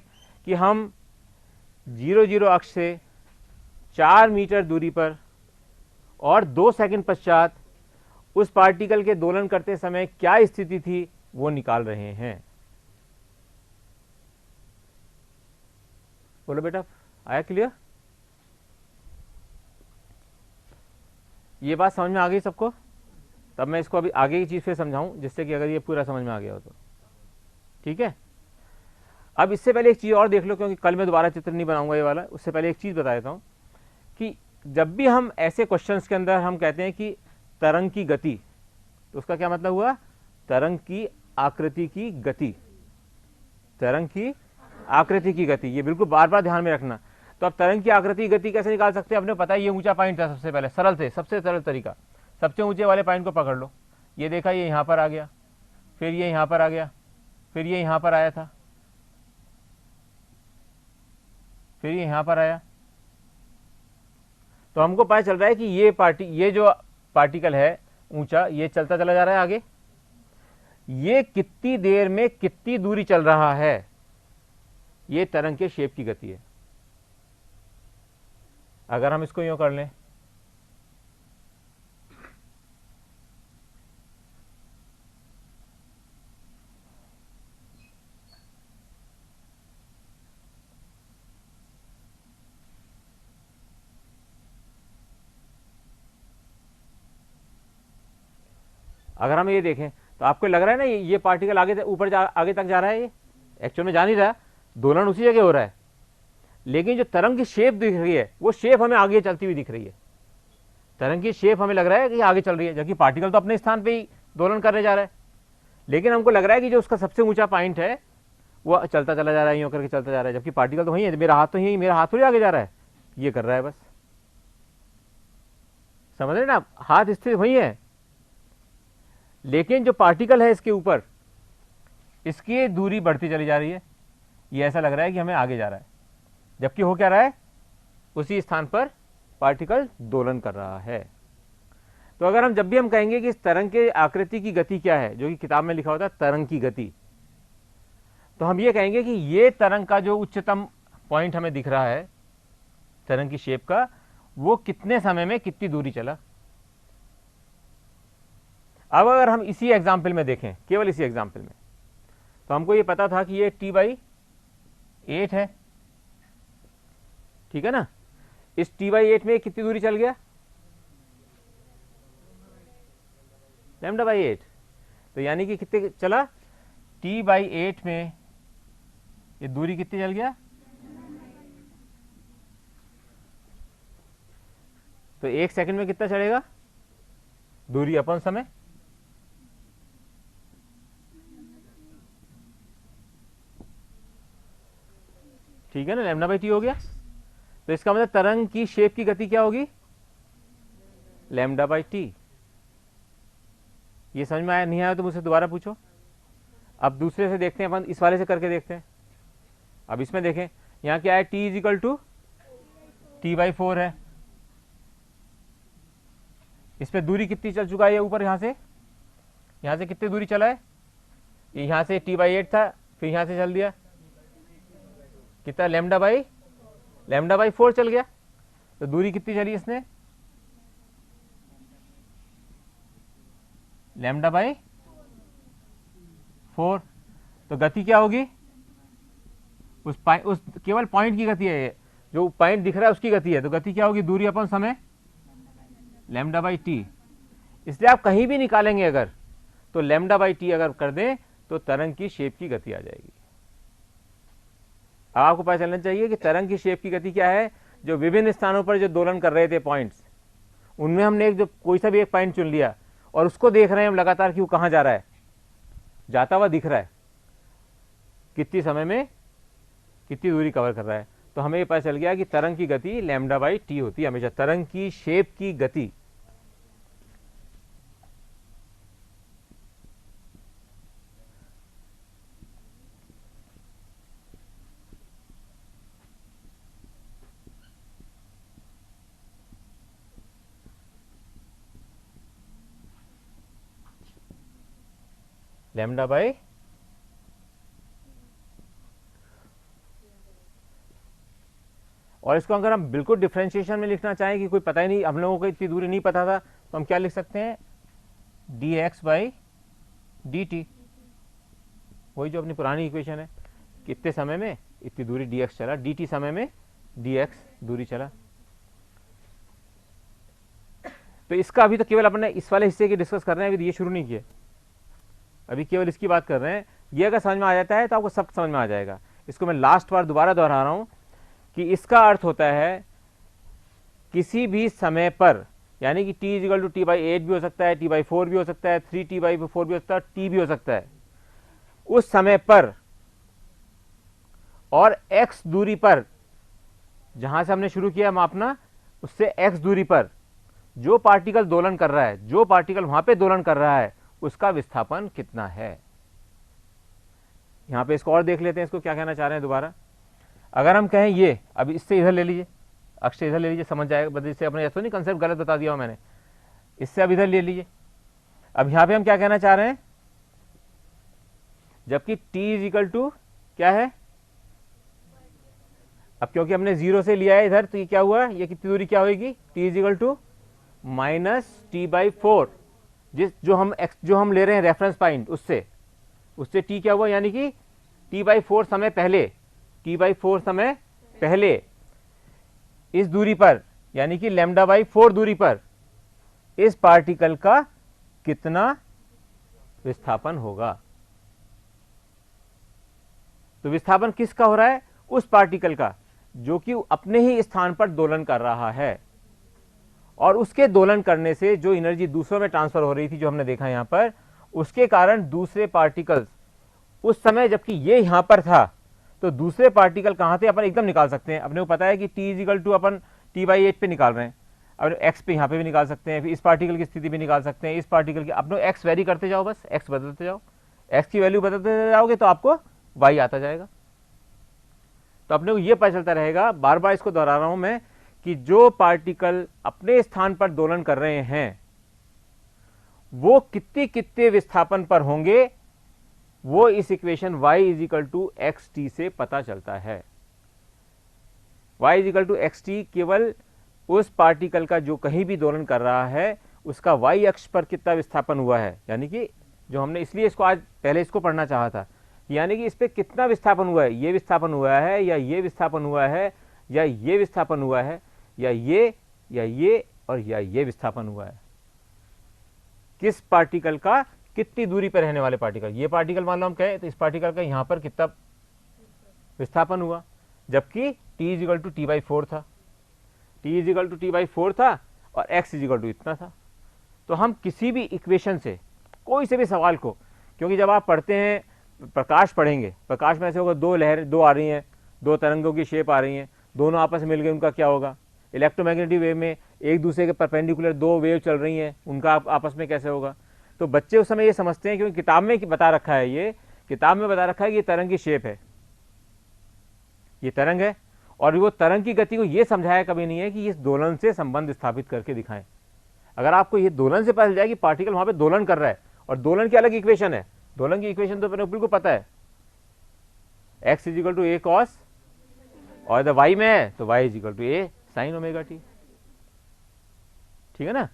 कि हम 0 अक्ष से 4 मीटर दूरी पर और 2 सेकंड पश्चात उस पार्टिकल के दोलन करते समय क्या स्थिति थी वो निकाल रहे हैं। बोलो बेटा, आया क्लियर? ये बात समझ में आ गई सबको? तब मैं इसको अभी आगे की चीज फिर समझाऊं, जिससे कि अगर ये पूरा समझ में आ गया हो तो ठीक है। अब इससे पहले एक चीज और देख लो, क्योंकि कल मैं दोबारा चित्र नहीं बनाऊंगा ये वाला, उससे पहले एक चीज बता देता हूं कि जब भी हम ऐसे क्वेश्चंस के अंदर हम कहते हैं कि तरंग की गति, तो उसका क्या मतलब हुआ? तरंग की आकृति की गति, तरंग की आकृति की गति। ये बिल्कुल बार बार ध्यान में रखना। तो अब तरंग की आकृति की गति कैसे निकाल सकते हैं? अपने पता है ये ऊंचा पॉइंट था, सबसे पहले सरल थे, सबसे सरल तरीका, सबसे ऊंचे वाले पॉइंट को पकड़ लो। ये देखा, ये यहां पर आ गया, फिर ये यहां पर आ गया, फिर ये यहां पर आया था, फिर ये यहां पर आया। तो हमको पता चल रहा है कि ये जो पार्टिकल है ऊंचा, ये चलता चला जा रहा है आगे। ये कितनी देर में कितनी दूरी चल रहा है, ये तरंग के शेप की गति है। अगर हम इसको यूं कर लें, अगर हम ये देखें तो आपको लग रहा है ना ये पार्टिकल आगे ऊपर आगे तक जा रहा है। ये एक्चुअल में जा नहीं रहा, दोलन उसी जगह हो रहा है, लेकिन जो तरंग की शेप दिख रही है वो शेप हमें आगे चलती हुई दिख रही है। तरंग की शेप हमें लग रहा है कि आगे चल रही है, जबकि पार्टिकल तो अपने स्थान पे ही दोलन करने जा रहा है। लेकिन हमको लग रहा है कि जो उसका सबसे ऊंचा पॉइंट है वो चलता चला जा रहा है, यूं करके चलता जा रहा है, जबकि पार्टिकल तो वहीं है। मेरा हाथ तो यही, मेरा हाथ थोड़ी आगे जा रहा है, ये कर रहा है बस। समझ रहे ना, हाथ स्थिर वहीं है, लेकिन जो पार्टिकल है इसके ऊपर, इसकी दूरी बढ़ती चली जा रही है। ये ऐसा लग रहा है कि हमें आगे जा रहा है, जबकि हो क्या रहा है, उसी स्थान पर पार्टिकल दोलन कर रहा है। तो अगर हम जब भी हम कहेंगे कि इस तरंग के आकृति की गति क्या है, जो कि किताब में लिखा होता है तरंग की गति, तो हम ये कहेंगे कि ये तरंग का जो उच्चतम पॉइंट हमें दिख रहा है तरंग की शेप का, वो कितने समय में कितनी दूरी चला। अब अगर हम इसी एग्जाम्पल में देखें, केवल इसी एग्जाम्पल में, तो हमको ये पता था कि ये T/8 है, ठीक है ना। इस T/8 में कितनी दूरी चल गया? λ/8। तो यानी कि कितने चला? T/8 में ये दूरी कितनी चल गया? तो 1 सेकंड में कितना चलेगा दूरी अपन समय? ठीक है ना, λ/t हो गया। तो इसका मतलब तरंग की शेप की गति क्या होगी? λ/t। ये समझ में आया? नहीं आया तो मुझसे दोबारा पूछो। अब दूसरे से देखते हैं, अपन इस वाले से करके देखते हैं। अब इसमें देखें, यहां क्या है? t = T/4 है। इस पे दूरी कितनी चल चुका है ऊपर? यहां से कितनी दूरी चला है? यहां से T/8 था, फिर यहां से चल दिया कितना? λ/4 चल गया। तो दूरी कितनी चली इसने? λ/4। तो गति क्या होगी? उस केवल पॉइंट की गति है, ये जो पॉइंट दिख रहा है उसकी गति है। तो गति क्या होगी? दूरी अपन समय λ/t। इसलिए आप कहीं भी निकालेंगे अगर, तो λ/t अगर कर दें तो तरंग की शेप की गति आ जाएगी। अब आपको पता चलना चाहिए कि तरंग की शेप की गति क्या है। जो विभिन्न स्थानों पर जो दोलन कर रहे थे पॉइंट्स, उनमें हमने जो कोई सा भी एक पॉइंट चुन लिया और उसको देख रहे हैं हम लगातार कि वो कहां जा रहा है, जाता हुआ दिख रहा है, कितनी समय में कितनी दूरी कवर कर रहा है। तो हमें ये पता चल गया कि तरंग की गति λ/t होती है हमेशा। तरंग की शेप की गति λ/t और इसको अगर हम बिल्कुल डिफ्रेंशिएशन में लिखना चाहें कि कोई पता ही नहीं, हम लोगों को इतनी दूरी नहीं पता था, तो हम क्या लिख सकते हैं, dx बाई dt, वही जो अपनी पुरानी इक्वेशन है, कितने समय में इतनी दूरी dx चला, dt समय में dx दूरी चला। तो इसका अभी तो केवल अपने इस वाले हिस्से की डिस्कस कर रहे हैं, अभी ये शुरू नहीं किया, अभी केवल इसकी बात कर रहे हैं। ये अगर समझ में आ जाता है तो आपको सब समझ में आ जाएगा। इसको मैं लास्ट बार दोबारा दोहरा रहा हूं कि इसका अर्थ होता है किसी भी समय पर, यानी कि t इजिकल टू t/8 भी हो सकता है, t/4 भी हो सकता है, 3t/4 भी हो सकता है, t भी हो सकता है, उस समय पर और x दूरी पर, जहां से हमने शुरू किया मापना, उससे x दूरी पर जो पार्टिकल दोलन कर रहा है, जो पार्टिकल वहां पे दोलन कर रहा है, उसका विस्थापन कितना है। यहां पे इसको और देख लेते हैं, इसको क्या कहना चाह रहे हैं दोबारा। अगर हम कहें ये, अब इससे इधर ले लीजिए, अक्ष से इधर ले लीजिए, समझ जाएगा, बदल से अपने ऐसा नहीं कंसेप्ट गलत बता दिया हो मैंने, इससे अब इधर ले लीजिए। अब यहां पे हम क्या कहना चाह रहे हैं, जबकि t इजिकल टू क्या है, अब क्योंकि हमने 0 से लिया है इधर, तो ये क्या हुआ, ये कितनी दूरी क्या होगी, t इजिकल टू -t/4, जो हम ले रहे हैं रेफरेंस पॉइंट, उससे t क्या हुआ, यानी कि t/4 समय पहले, t/4 समय पहले इस दूरी पर, यानी कि λ/4 दूरी पर इस पार्टिकल का कितना विस्थापन होगा। तो विस्थापन किसका हो रहा है, उस पार्टिकल का जो कि अपने ही स्थान पर दोलन कर रहा है, और उसके दोलन करने से जो एनर्जी दूसरों में ट्रांसफर हो रही थी, जो हमने देखा यहां पर, उसके कारण दूसरे पार्टिकल्स उस समय, जबकि ये यहां पर था, तो दूसरे पार्टिकल कहां थे अपन एकदम निकाल सकते हैं। अपने को पता है कि t is equal to upon t/8 पे निकाल रहे हैं, अब x पे यहां पे भी निकाल सकते हैं, फिर इस पार्टिकल की स्थिति भी निकाल सकते हैं, इस पार्टिकल की, अपने x वेरी करते जाओ, बस x बदलते जाओ, x की वैल्यू बदलते जाओगे तो आपको y आता जाएगा। तो अपने को यह पता चलता रहेगा, बार बार इसको दोहरा रहा हूं मैं, कि जो पार्टिकल अपने स्थान पर दोलन कर रहे हैं वो कितने विस्थापन पर होंगे, वो इस इक्वेशन y इजिकल टू xt से पता चलता है। y इजिकल टू xt केवल उस पार्टिकल का जो कहीं भी दोलन कर रहा है, उसका y अक्ष पर कितना विस्थापन हुआ है, यानी कि जो हमने, इसलिए इसको आज पहले इसको पढ़ना चाहा था, यानी कि इस पे कितना विस्थापन हुआ है, ये विस्थापन हुआ है, या ये विस्थापन हुआ है, या ये विस्थापन हुआ है, या ये और या ये विस्थापन हुआ है, किस पार्टिकल का कितनी दूरी पर रहने वाले पार्टिकल। ये पार्टिकल मान लो हम कहें तो इस पार्टिकल का यहां पर कितना विस्थापन हुआ, जबकि t इजिकल टू t/4 था, t इजिकल टू t/4 था और x इजिकल टू इतना था। तो हम किसी भी इक्वेशन से, कोई से भी सवाल को, क्योंकि जब आप पढ़ते हैं, प्रकाश पढ़ेंगे, प्रकाश में ऐसे होगा, दो लहरें, दो आ रही हैं, दो तरंगों की शेप आ रही हैं, दोनों आपस में मिल गए, उनका क्या होगा। इलेक्ट्रोमैग्नेटिक वेव में एक दूसरे के परपेंडिकुलर दो वेव चल रही हैं, उनका आपस में कैसे होगा। तो बच्चे उस समय ये समझते हैं, क्योंकि किताब में बता रखा है, ये किताब में बता रखा है कि ये तरंग की शेप है, ये तरंग है, और वो तरंग की गति को ये समझाया कभी नहीं है कि इस दोलन से संबंध स्थापित करके दिखाएं। अगर आपको ये दोलन से पता चल जाए कि पार्टिकल वहां पे दोलन कर रहा है, और दोलन की अलग इक्वेशन है, दोलन की इक्वेशन तो बिल्कुल पता है, x is equal to a cos, और द y में है तो y is equal to a sin omega t, ठीक है ना।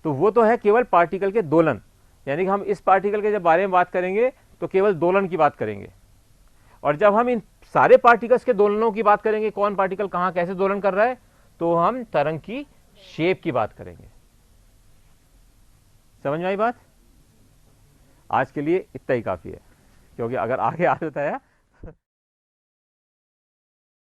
तो वो तो है केवल पार्टिकल के दोलन, यानी कि हम इस पार्टिकल के जब बारे में बात करेंगे तो केवल दोलन की बात करेंगे, और जब हम इन सारे पार्टिकल्स के दोलनों की बात करेंगे, कौन पार्टिकल कहां कैसे दोलन कर रहा है, तो हम तरंग की शेप की बात करेंगे। समझ में आई बात। आज के लिए इतना ही काफी है, क्योंकि अगर आगे आ जाता है